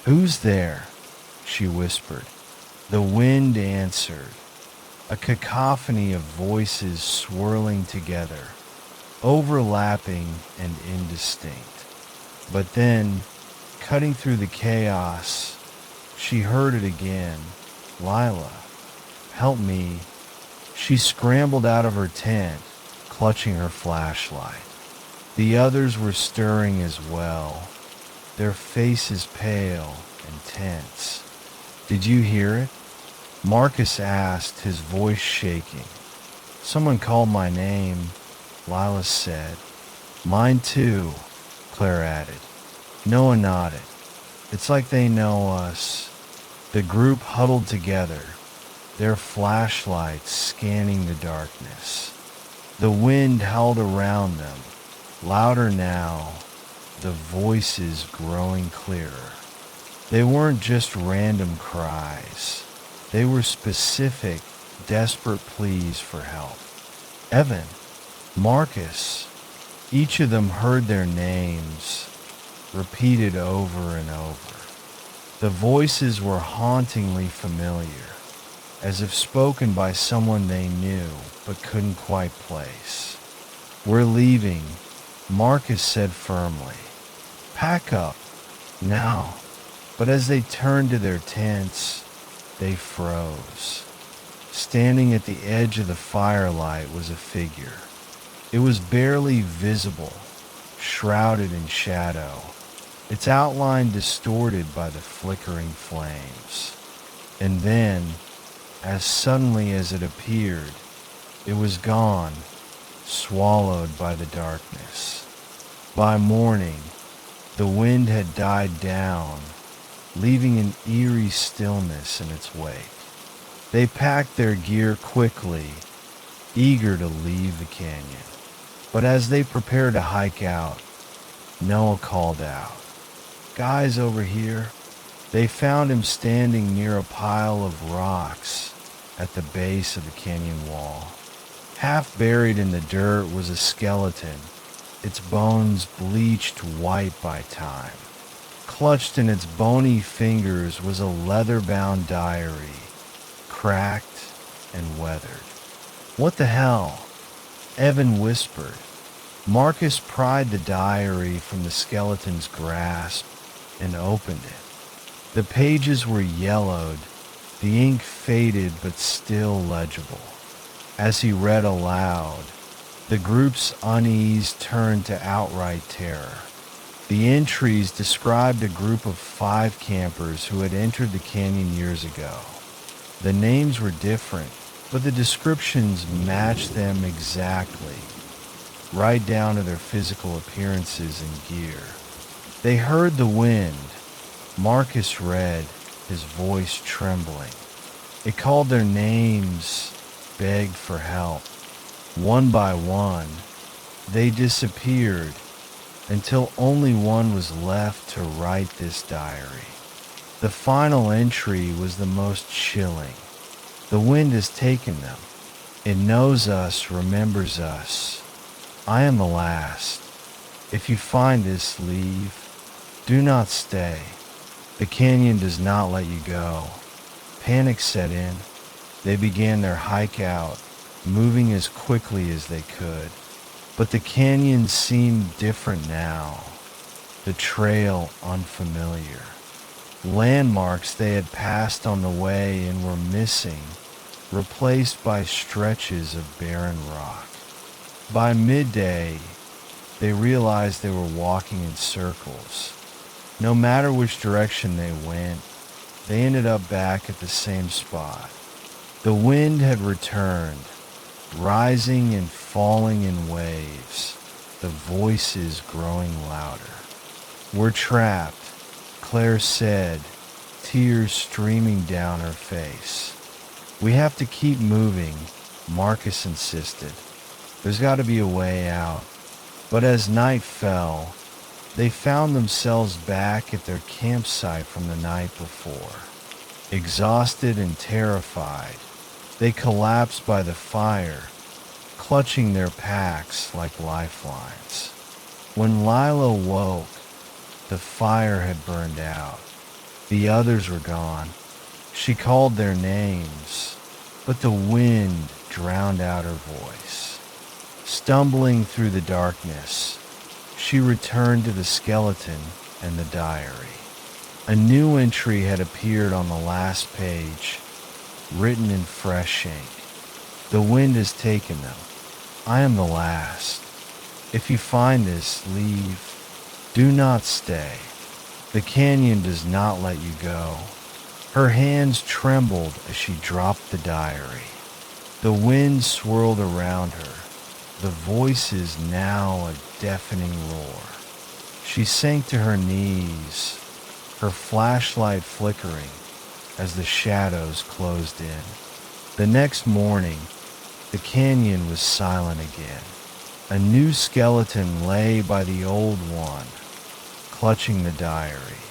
Who's there? She whispered. The wind answered, a cacophony of voices swirling together, overlapping and indistinct. But then, cutting through the chaos, she heard it again. Lila, help me. She scrambled out of her tent, clutching her flashlight. The others were stirring as well, their faces pale and tense. Did you hear it? Marcus asked, his voice shaking. Someone called my name, Lila said. Mine too, Claire added. Noah nodded. It's like they know us. The group huddled together, their flashlights scanning the darkness. The wind howled around them, louder now, the voices growing clearer. They weren't just random cries. They were specific, desperate pleas for help. Evan, Marcus, each of them heard their names, repeated over and over. The voices were hauntingly familiar, as if spoken by someone they knew but couldn't quite place. We're leaving, Marcus said firmly. Pack up, now. But as they turned to their tents, they froze. Standing at the edge of the firelight was a figure. It was barely visible, shrouded in shadow, its outline distorted by the flickering flames. And then, as suddenly as it appeared, it was gone, swallowed by the darkness. By morning, the wind had died down, leaving an eerie stillness in its wake. They packed their gear quickly, eager to leave the canyon. But as they prepared to hike out, Noah called out, Guys over here. They found him standing near a pile of rocks at the base of the canyon wall. Half buried in the dirt was a skeleton, its bones bleached white by time. Clutched in its bony fingers was a leather-bound diary, cracked and weathered. "What the hell?" Evan whispered. Marcus pried the diary from the skeleton's grasp and opened it. The pages were yellowed, the ink faded but still legible. As he read aloud, the group's unease turned to outright terror. The entries described a group of 5 campers who had entered the canyon years ago. The names were different, but the descriptions matched them exactly, right down to their physical appearances and gear. They heard the wind. Marcus read, his voice trembling. It called their names, begged for help. One by one, they disappeared until only one was left to write this diary. The final entry was the most chilling. "The wind has taken them. It knows us, remembers us. I am the last. If you find this, leave. Do not stay. The canyon does not let you go." Panic set in. They began their hike out, moving as quickly as they could. But the canyon seemed different now, the trail unfamiliar. Landmarks they had passed on the way and were missing, replaced by stretches of barren rock. By midday, they realized they were walking in circles. No matter which direction they went, they ended up back at the same spot. The wind had returned, rising and falling in waves, the voices growing louder. "We're trapped," Claire said, tears streaming down her face. "We have to keep moving," Marcus insisted. "There's got to be a way out." But as night fell, they found themselves back at their campsite from the night before. Exhausted and terrified, they collapsed by the fire, clutching their packs like lifelines. When Lila woke, the fire had burned out. The others were gone. She called their names, but the wind drowned out her voice. Stumbling through the darkness, she returned to the skeleton and the diary. A new entry had appeared on the last page, written in fresh ink. "The wind has taken them. I am the last. If you find this, leave. Do not stay. The canyon does not let you go." Her hands trembled as she dropped the diary. The wind swirled around her, the voices now a deafening roar. She sank to her knees, her flashlight flickering as the shadows closed in. The next morning, the canyon was silent again. A new skeleton lay by the old one, clutching the diary.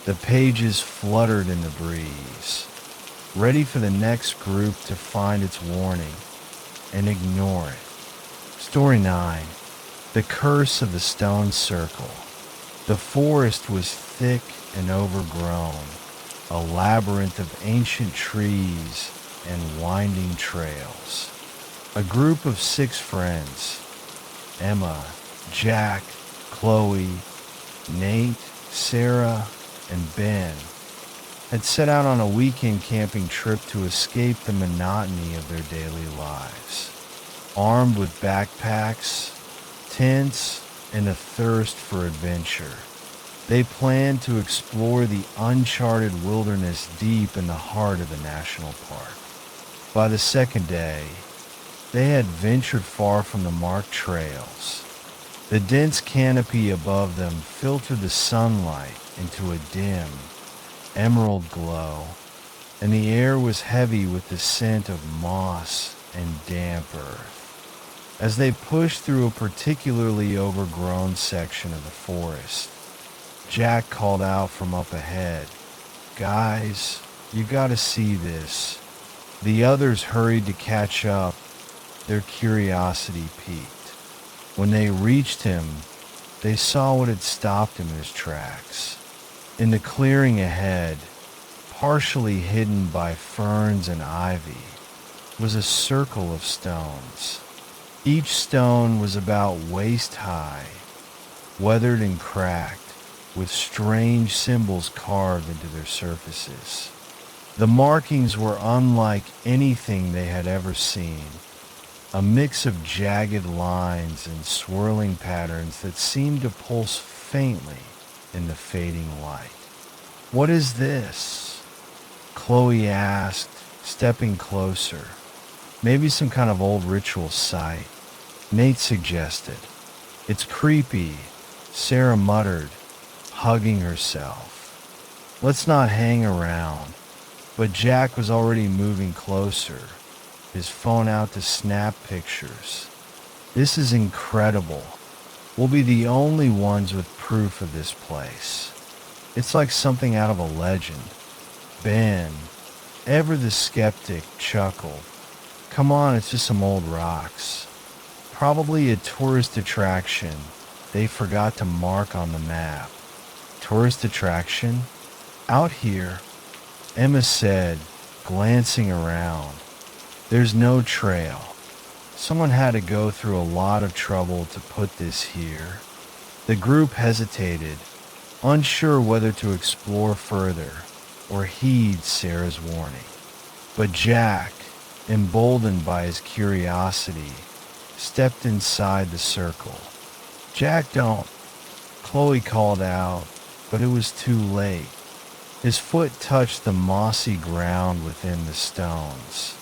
The pages fluttered in the breeze, ready for the next group to find its warning and ignore it. Story 9. The Curse of the Stone Circle. The forest was thick and overgrown, a labyrinth of ancient trees and winding trails. A group of 6 friends, Emma, Jack, Chloe, Nate, Sarah, and Ben, had set out on a weekend camping trip to escape the monotony of their daily lives. Armed with backpacks, tents, and a thirst for adventure, they planned to explore the uncharted wilderness deep in the heart of the national park. By the second day, they had ventured far from the marked trails. The dense canopy above them filtered the sunlight into a dim, emerald glow, and the air was heavy with the scent of moss and damp earth. As they pushed through a particularly overgrown section of the forest, Jack called out from up ahead, "Guys, you gotta see this." The others hurried to catch up, their curiosity piqued. When they reached him, they saw what had stopped him in his tracks. In the clearing ahead, partially hidden by ferns and ivy, was a circle of stones. Each stone was about waist high, weathered and cracked, with strange symbols carved into their surfaces. The markings were unlike anything they had ever seen, a mix of jagged lines and swirling patterns that seemed to pulse faintly in the fading light. "What is this?" Chloe asked, stepping closer. "Maybe some kind of old ritual site," Nate suggested. "It's creepy," Sarah muttered, hugging herself. "Let's not hang around." But Jack was already moving closer, his phone out to snap pictures. "This is incredible. We'll be the only ones with proof of this place. It's like something out of a legend." Ben, ever the skeptic, chuckled. "Come on, it's just some old rocks. Probably a tourist attraction they forgot to mark on the map." "Tourist attraction? Out here," Emma said, glancing around. "There's no trail. Someone had to go through a lot of trouble to put this here." The group hesitated, unsure whether to explore further or heed Sarah's warning. But Jack, emboldened by his curiosity, stepped inside the circle. "Jack, don't," Chloe called out, but it was too late. His foot touched the mossy ground within the stones.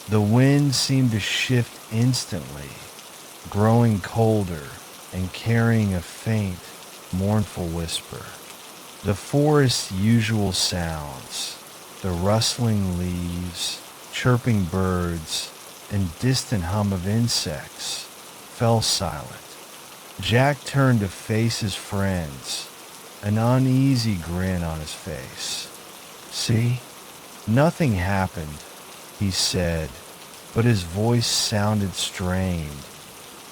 The wind seemed to shift instantly, growing colder and carrying a faint, mournful whisper. The forest's usual sounds, the rustling leaves, chirping birds, and distant hum of insects, fell silent. Jack turned to face his friends, an uneasy grin on his face. "See? Nothing happened," he said, but his voice sounded strained,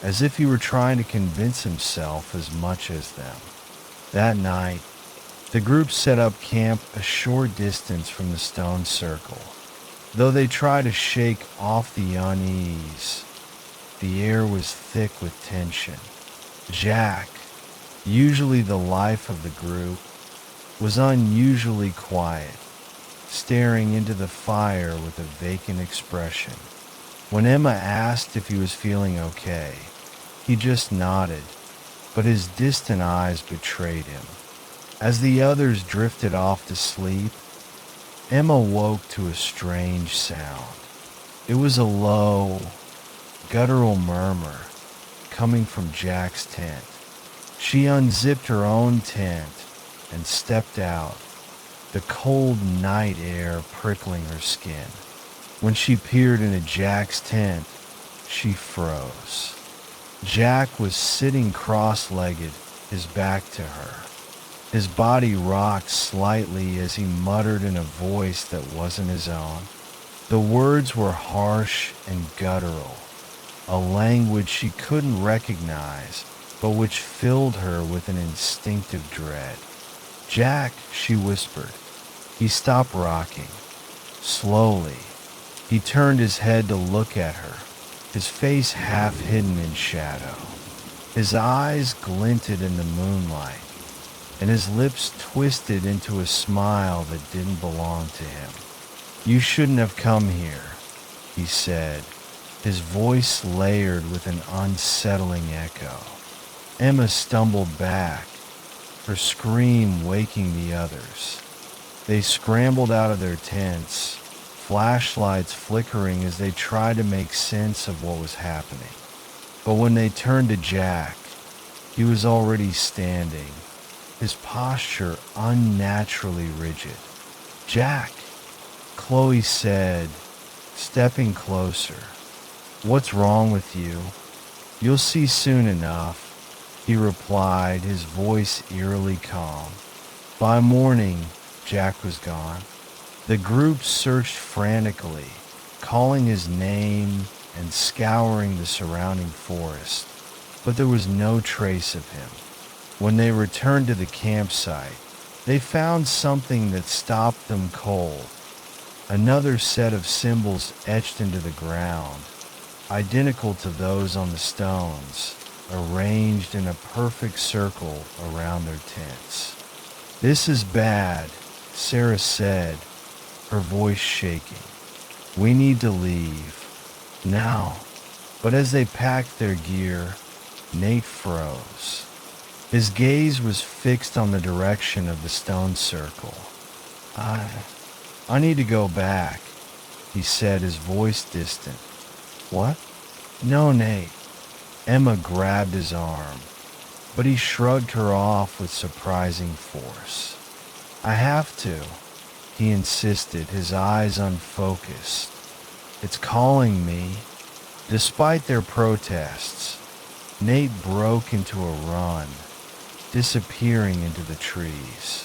as if he were trying to convince himself as much as them. That night, the group set up camp a short distance from the stone circle. Though they tried to shake off the unease, the air was thick with tension. Jack, usually the life of the group, was unusually quiet, staring into the fire with a vacant expression. When Emma asked if he was feeling okay, he just nodded, but his distant eyes betrayed him. As the others drifted off to sleep, Emma woke to a strange sound. It was a low, guttural murmur coming from Jack's tent. She unzipped her own tent and stepped out, the cold night air prickling her skin. When she peered into Jack's tent, she froze. Jack was sitting cross-legged, his back to her. His body rocked slightly as he muttered in a voice that wasn't his own. The words were harsh and guttural, a language she couldn't recognize, but which filled her with an instinctive dread. "Jack," she whispered. He stopped rocking. Slowly, he turned his head to look at her, his face half hidden in shadow. His eyes glinted in the moonlight, and his lips twisted into a smile that didn't belong to him. "You shouldn't have come here," he said, his voice layered with an unsettling echo. Emma stumbled back, her scream waking the others. They scrambled out of their tents, flashlights flickering as they tried to make sense of what was happening. But when they turned to Jack, he was already standing, his posture unnaturally rigid. "Jack," Chloe said, stepping closer. "What's wrong with you?" "You'll see soon enough," he replied, his voice eerily calm. By morning, Jack was gone. The group searched frantically, calling his name, and scouring the surrounding forest, but there was no trace of him. When they returned to the campsite, they found something that stopped them cold. Another set of symbols etched into the ground, identical to those on the stones, arranged in a perfect circle around their tents. "This is bad," Sarah said, her voice shaking. "We need to leave. Now." But as they packed their gear, Nate froze. His gaze was fixed on the direction of the stone circle. I need to go back," he said, his voice distant. "What?" "No, Nate." Emma grabbed his arm, but he shrugged her off with surprising force. "I have to," he insisted, his eyes unfocused. "It's calling me." Despite their protests, Nate broke into a run, disappearing into the trees.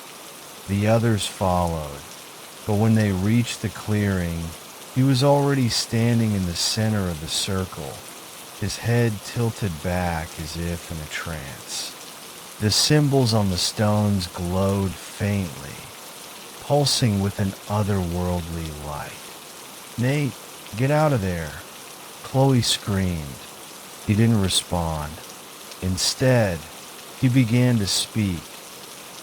The others followed, but when they reached the clearing, he was already standing in the center of the circle, his head tilted back as if in a trance. The symbols on the stones glowed faintly, pulsing with an otherworldly light. "Nate, get out of there!" Chloe screamed. He didn't respond. Instead, he began to speak,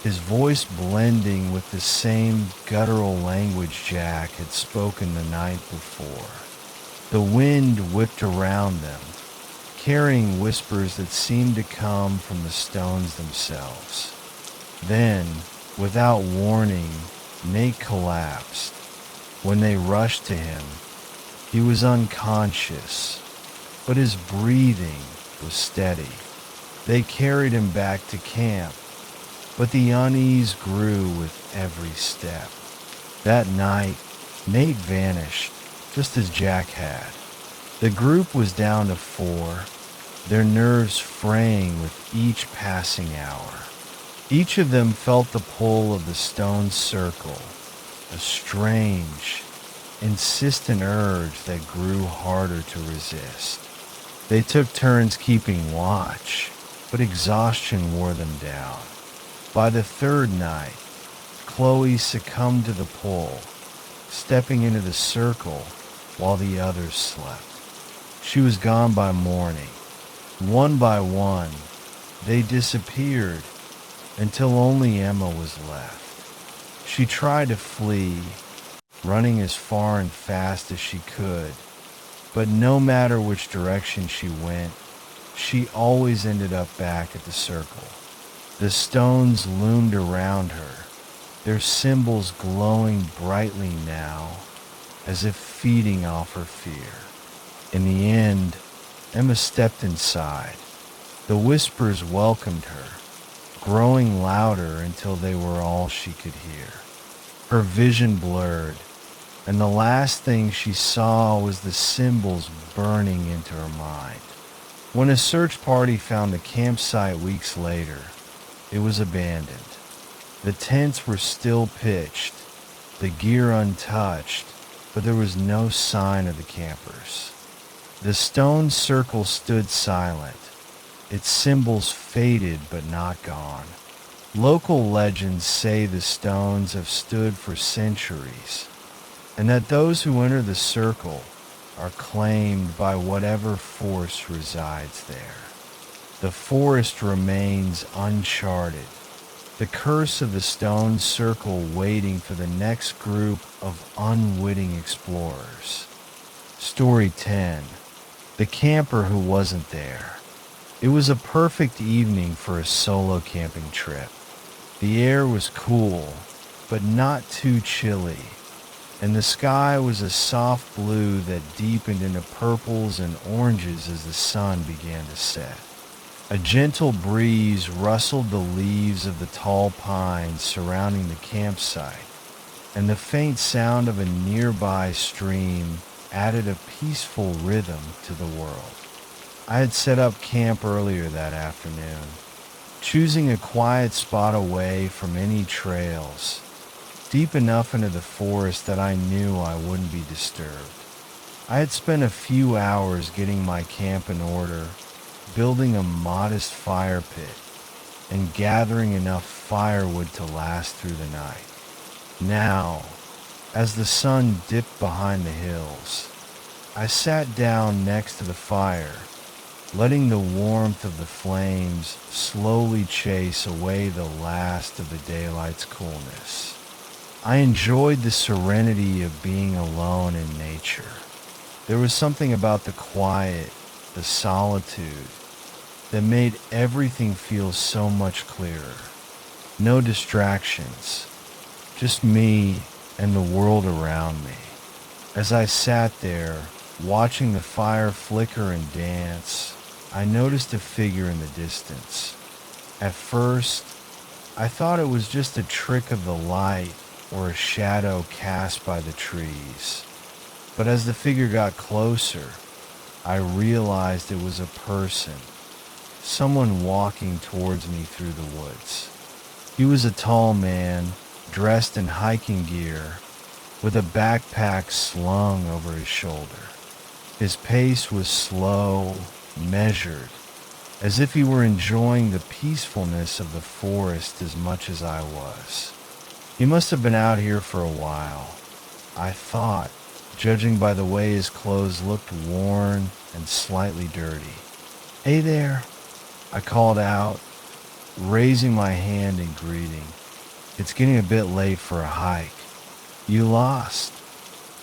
his voice blending with the same guttural language Jack had spoken the night before. The wind whipped around them, carrying whispers that seemed to come from the stones themselves. Then, without warning, Nate collapsed. When they rushed to him, he was unconscious, but his breathing was steady. They carried him back to camp, but the unease grew with every step. That night, Nate vanished, just as Jack had. The group was down to 4, their nerves fraying with each passing hour. Each of them felt the pull of the stone circle, a strange, insistent urge that grew harder to resist. They took turns keeping watch, but exhaustion wore them down. By the third night, Chloe succumbed to the pull, stepping into the circle while the others slept. She was gone by morning. One by one, they disappeared until only Emma was left. She tried to flee, running as far and fast as she could, but no matter which direction she went, she always ended up back at the circle. The stones loomed around her, their symbols glowing brightly now, as if feeding off her fear. In the end, Emma stepped inside. The whispers welcomed her, growing louder until they were all she could hear. Her vision blurred, and the last thing she saw was the symbols burning into her mind. When a search party found the campsite weeks later, it was abandoned. The tents were still pitched, the gear untouched, but there was no sign of the campers. The stone circle stood silent, its symbols faded but not gone. Local legends say the stones have stood for centuries, and that those who enter the circle are claimed by whatever force resides there. The forest remains uncharted, the curse of the stone circle waiting for the next group of unwitting explorers. Story 10. The camper who wasn't there. It was a perfect evening for a solo camping trip. The air was cool, but not too chilly, and the sky was a soft blue that deepened into purples and oranges as the sun began to set. A gentle breeze rustled the leaves of the tall pines surrounding the campsite, and the faint sound of a nearby stream added a peaceful rhythm to the world. I had set up camp earlier that afternoon, choosing a quiet spot away from any trails, deep enough into the forest that I knew I wouldn't be disturbed. I had spent a few hours getting my camp in order, building a modest fire pit, and gathering enough firewood to last through the night. Now, as the sun dipped behind the hills, I sat down next to the fire, letting the warmth of the flames slowly chase away the last of the daylight's coolness. I enjoyed the serenity of being alone in nature. There was something about the quiet, the solitude, that made everything feel so much clearer. No distractions, just me and the world around me. As I sat there, watching the fire flicker and dance, I noticed a figure in the distance. At first, I thought it was just a trick of the light or a shadow cast by the trees. But as the figure got closer, I realized it was a person, someone walking towards me through the woods. He was a tall man, dressed in hiking gear, with a backpack slung over his shoulder. His pace was slow, measured, as if he were enjoying the peacefulness of the forest as much as I was. He must have been out here for a while, I thought, judging by the way his clothes looked worn and slightly dirty. "Hey there," I called out, raising my hand in greeting. "It's getting a bit late for a hike. You lost?"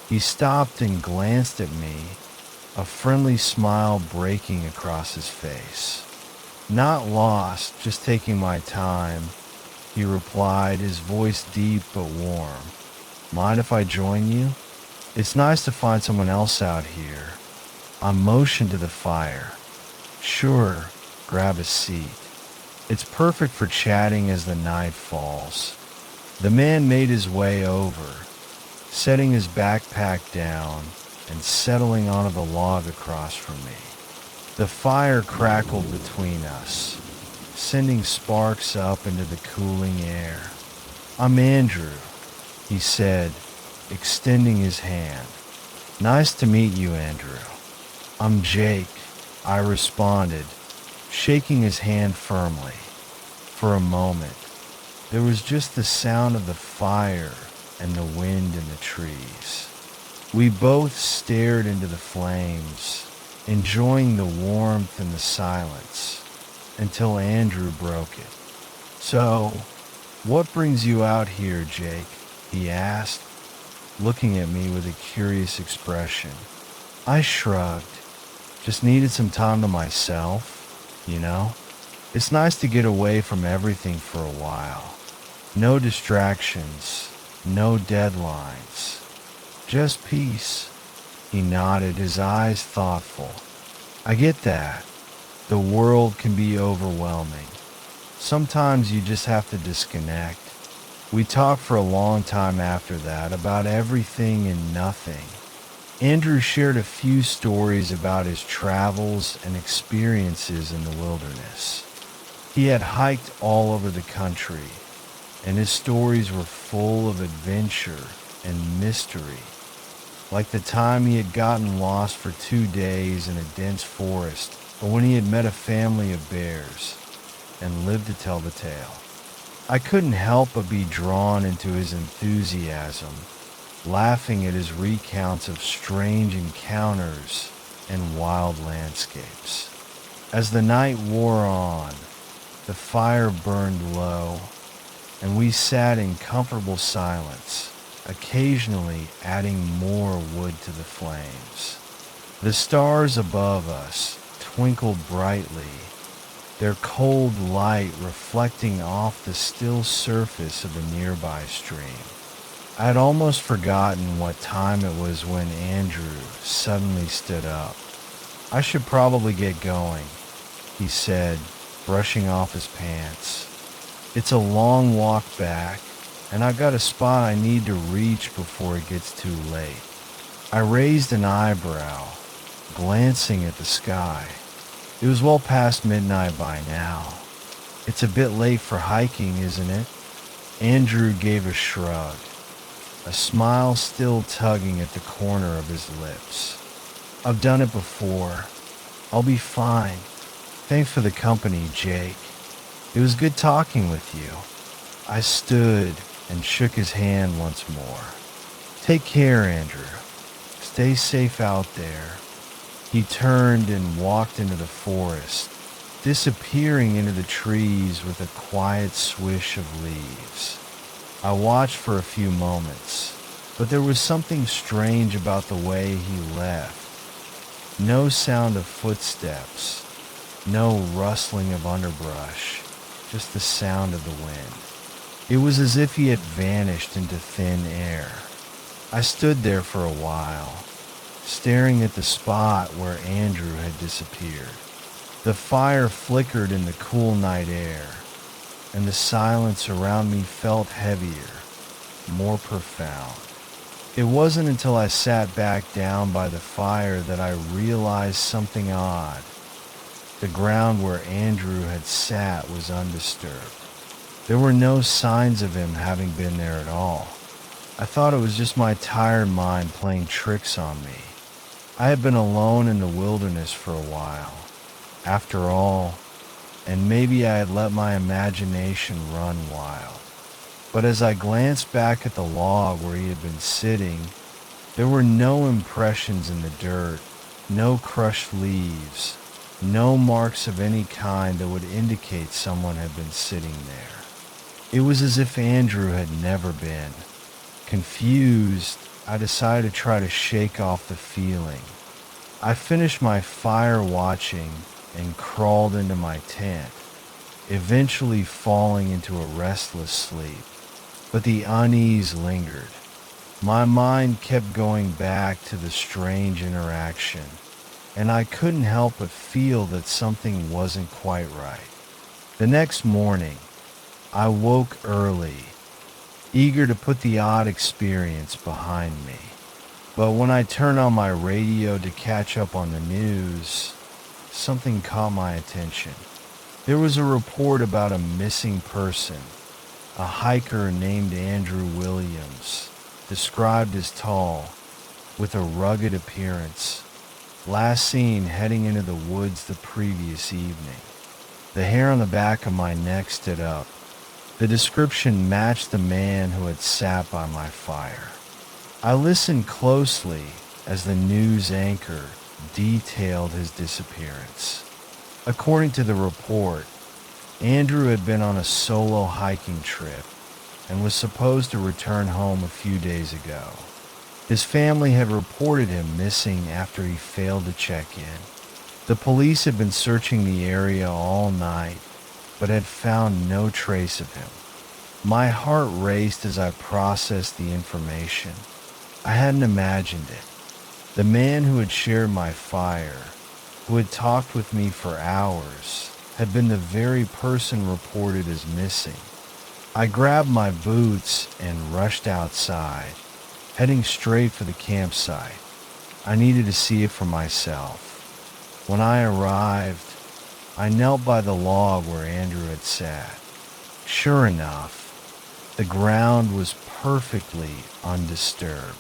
He stopped and glanced at me, a friendly smile breaking across his face. "Not lost, just taking my time," he replied, his voice deep but warm. "Mind if I join you? It's nice to find someone else out here." I motioned to the fire. "Sure, grab a seat. It's perfect for chatting as the night falls." The man made his way over, setting his backpack down and settling onto the log across from me. The fire crackled between us, sending sparks up into the cooling air. "I'm Andrew," he said, extending his hand. "Nice to meet you, Andrew." "I'm Jake," I responded, shaking his hand firmly. For a moment, there was just the sound of the fire and the wind in the trees. We both stared into the flames, enjoying the warmth and the silence, until Andrew broke it. "So, what brings you out here, Jake?" he asked, looking at me with a curious expression. I shrugged. "Just needed some time to myself, you know? It's nice to get away from everything for a while. No distractions, no deadlines, just peace." He nodded, his eyes thoughtful. "I get that. The world can be overwhelming. Sometimes you just have to disconnect." We talked for a long time after that about everything and nothing. Andrew shared a few stories about his travels and experiences in the wilderness. He had hiked all over the country, and his stories were full of adventure and mystery. Like the time he had gotten lost for 2 days in a dense forest, or when he had met a family of bears and lived to tell the tale. I couldn't help but be drawn into his enthusiasm, laughing at his recounts of strange encounters and wild landscapes. As the night wore on, the fire burned low, and we sat in comfortable silence, occasionally adding more wood to the flames. The stars above us twinkled brightly, their cold light reflecting off the still surface of a nearby stream. I had almost forgotten what time it was when Andrew suddenly stood up. "I should probably get going," he said, brushing off his pants. "It's a long walk back, and I got a spot I need to reach before it gets too late." I raised an eyebrow, glancing at the sky. It was well past midnight by now. "It's a bit late for hiking, isn't it?" Andrew gave a shrug, a smile still tugging at the corner of his lips. I've done it before. I'll be fine. Thanks for the company, Jake. It was good talking with you. I stood and shook his hand once more. Take care, Andrew. Stay safe out there. He turned and walked into the forest, disappearing into the trees with a quiet swish of leaves. I watched for a few moments, but there was something strange about the way he left. No sound of footsteps, no rustling of underbrush, just the sound of the wind. It was as if he had vanished into thin air. I stood there for a while, staring at the spot where Andrew had disappeared. The fire flickered in the cool night air, and the silence around me felt heavier, more profound. It wasn't until I sat back down by the fire that I realized something odd. The ground where Andrew had sat was undisturbed. There were no signs of him having been there at all. I thought it was just my tired mind playing tricks on me. I had been alone in the wilderness for a while, after all, and maybe I had let my imagination run wild. But as I glanced back at the log where he had been sitting, there were no impressions in the dirt, no crushed leaves, no marks of any kind that would indicate someone had been sitting there. It was as if Andrew had never been. Confused, I decided to try to shake off the feeling. I finished my fire watching and crawled into my tent, eventually falling into a restless sleep. But the unease lingered. My mind kept going back to the strange interaction, and I couldn't help but feel that something wasn't quite right. The next morning, I woke early, eager to put the odd experience behind me. But when I turned on my radio to catch up on the news, something caught my attention. There was a report about a missing person, a hiker named Andrew Williams, described as tall, with a rugged appearance, last seen heading into the woods the previous evening. The hair on the back of my neck stood up. The description matched the man who had sat by my fire. I listened closely as the news anchor detailed his disappearance. According to the report, Andrew had been on a solo hiking trip and was supposed to return home a few days ago. His family had reported him missing after he failed to check in. The police had been searching the area all night, but had found no trace of him. My heart raced as I processed the information. I hadn't imagined it. The man who had shared my fire, who had talked with me for hours, had been the very person reported as missing. I grabbed my boots and rushed outside, heading straight for the campsite. I needed to see it for myself. When I arrived, I knelt by the log where Andrew had sat. Sure enough, the ground was perfectly undisturbed.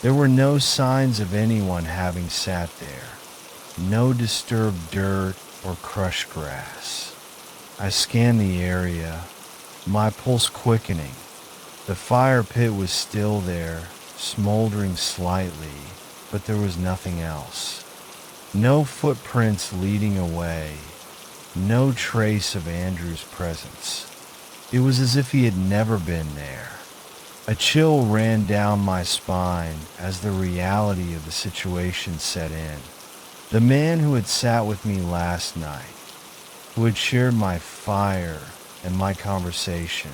There were no signs of anyone having sat there, no disturbed dirt or crushed grass. I scanned the area, my pulse quickening. The fire pit was still there, smoldering slightly, but there was nothing else. No footprints leading away, no trace of Andrew's presence. It was as if he had never been there. A chill ran down my spine as the reality of the situation set in. The man who had sat with me last night, who had shared my fire and my conversation,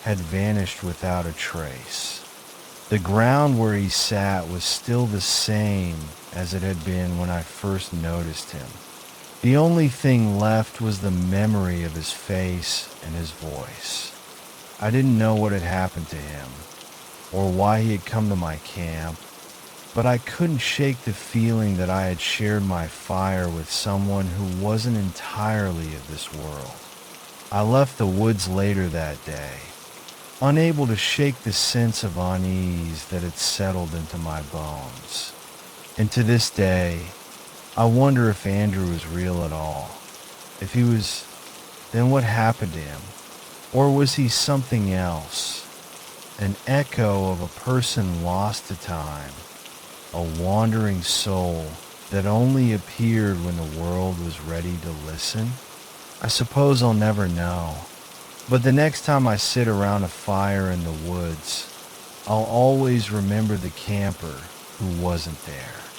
had vanished without a trace. The ground where he sat was still the same as it had been when I first noticed him. The only thing left was the memory of his face and his voice. I didn't know what had happened to him, or why he had come to my camp, but I couldn't shake the feeling that I had shared my fire with someone who wasn't entirely of this world. I left the woods later that day, unable to shake the sense of unease that had settled into my bones. And to this day, I wonder if Andrew was real at all. If he was, then what happened to him? Or was he something else? An echo of a person lost to time, a wandering soul that only appeared when the world was ready to listen? I suppose I'll never know. But the next time I sit around a fire in the woods, I'll always remember the camper who wasn't there.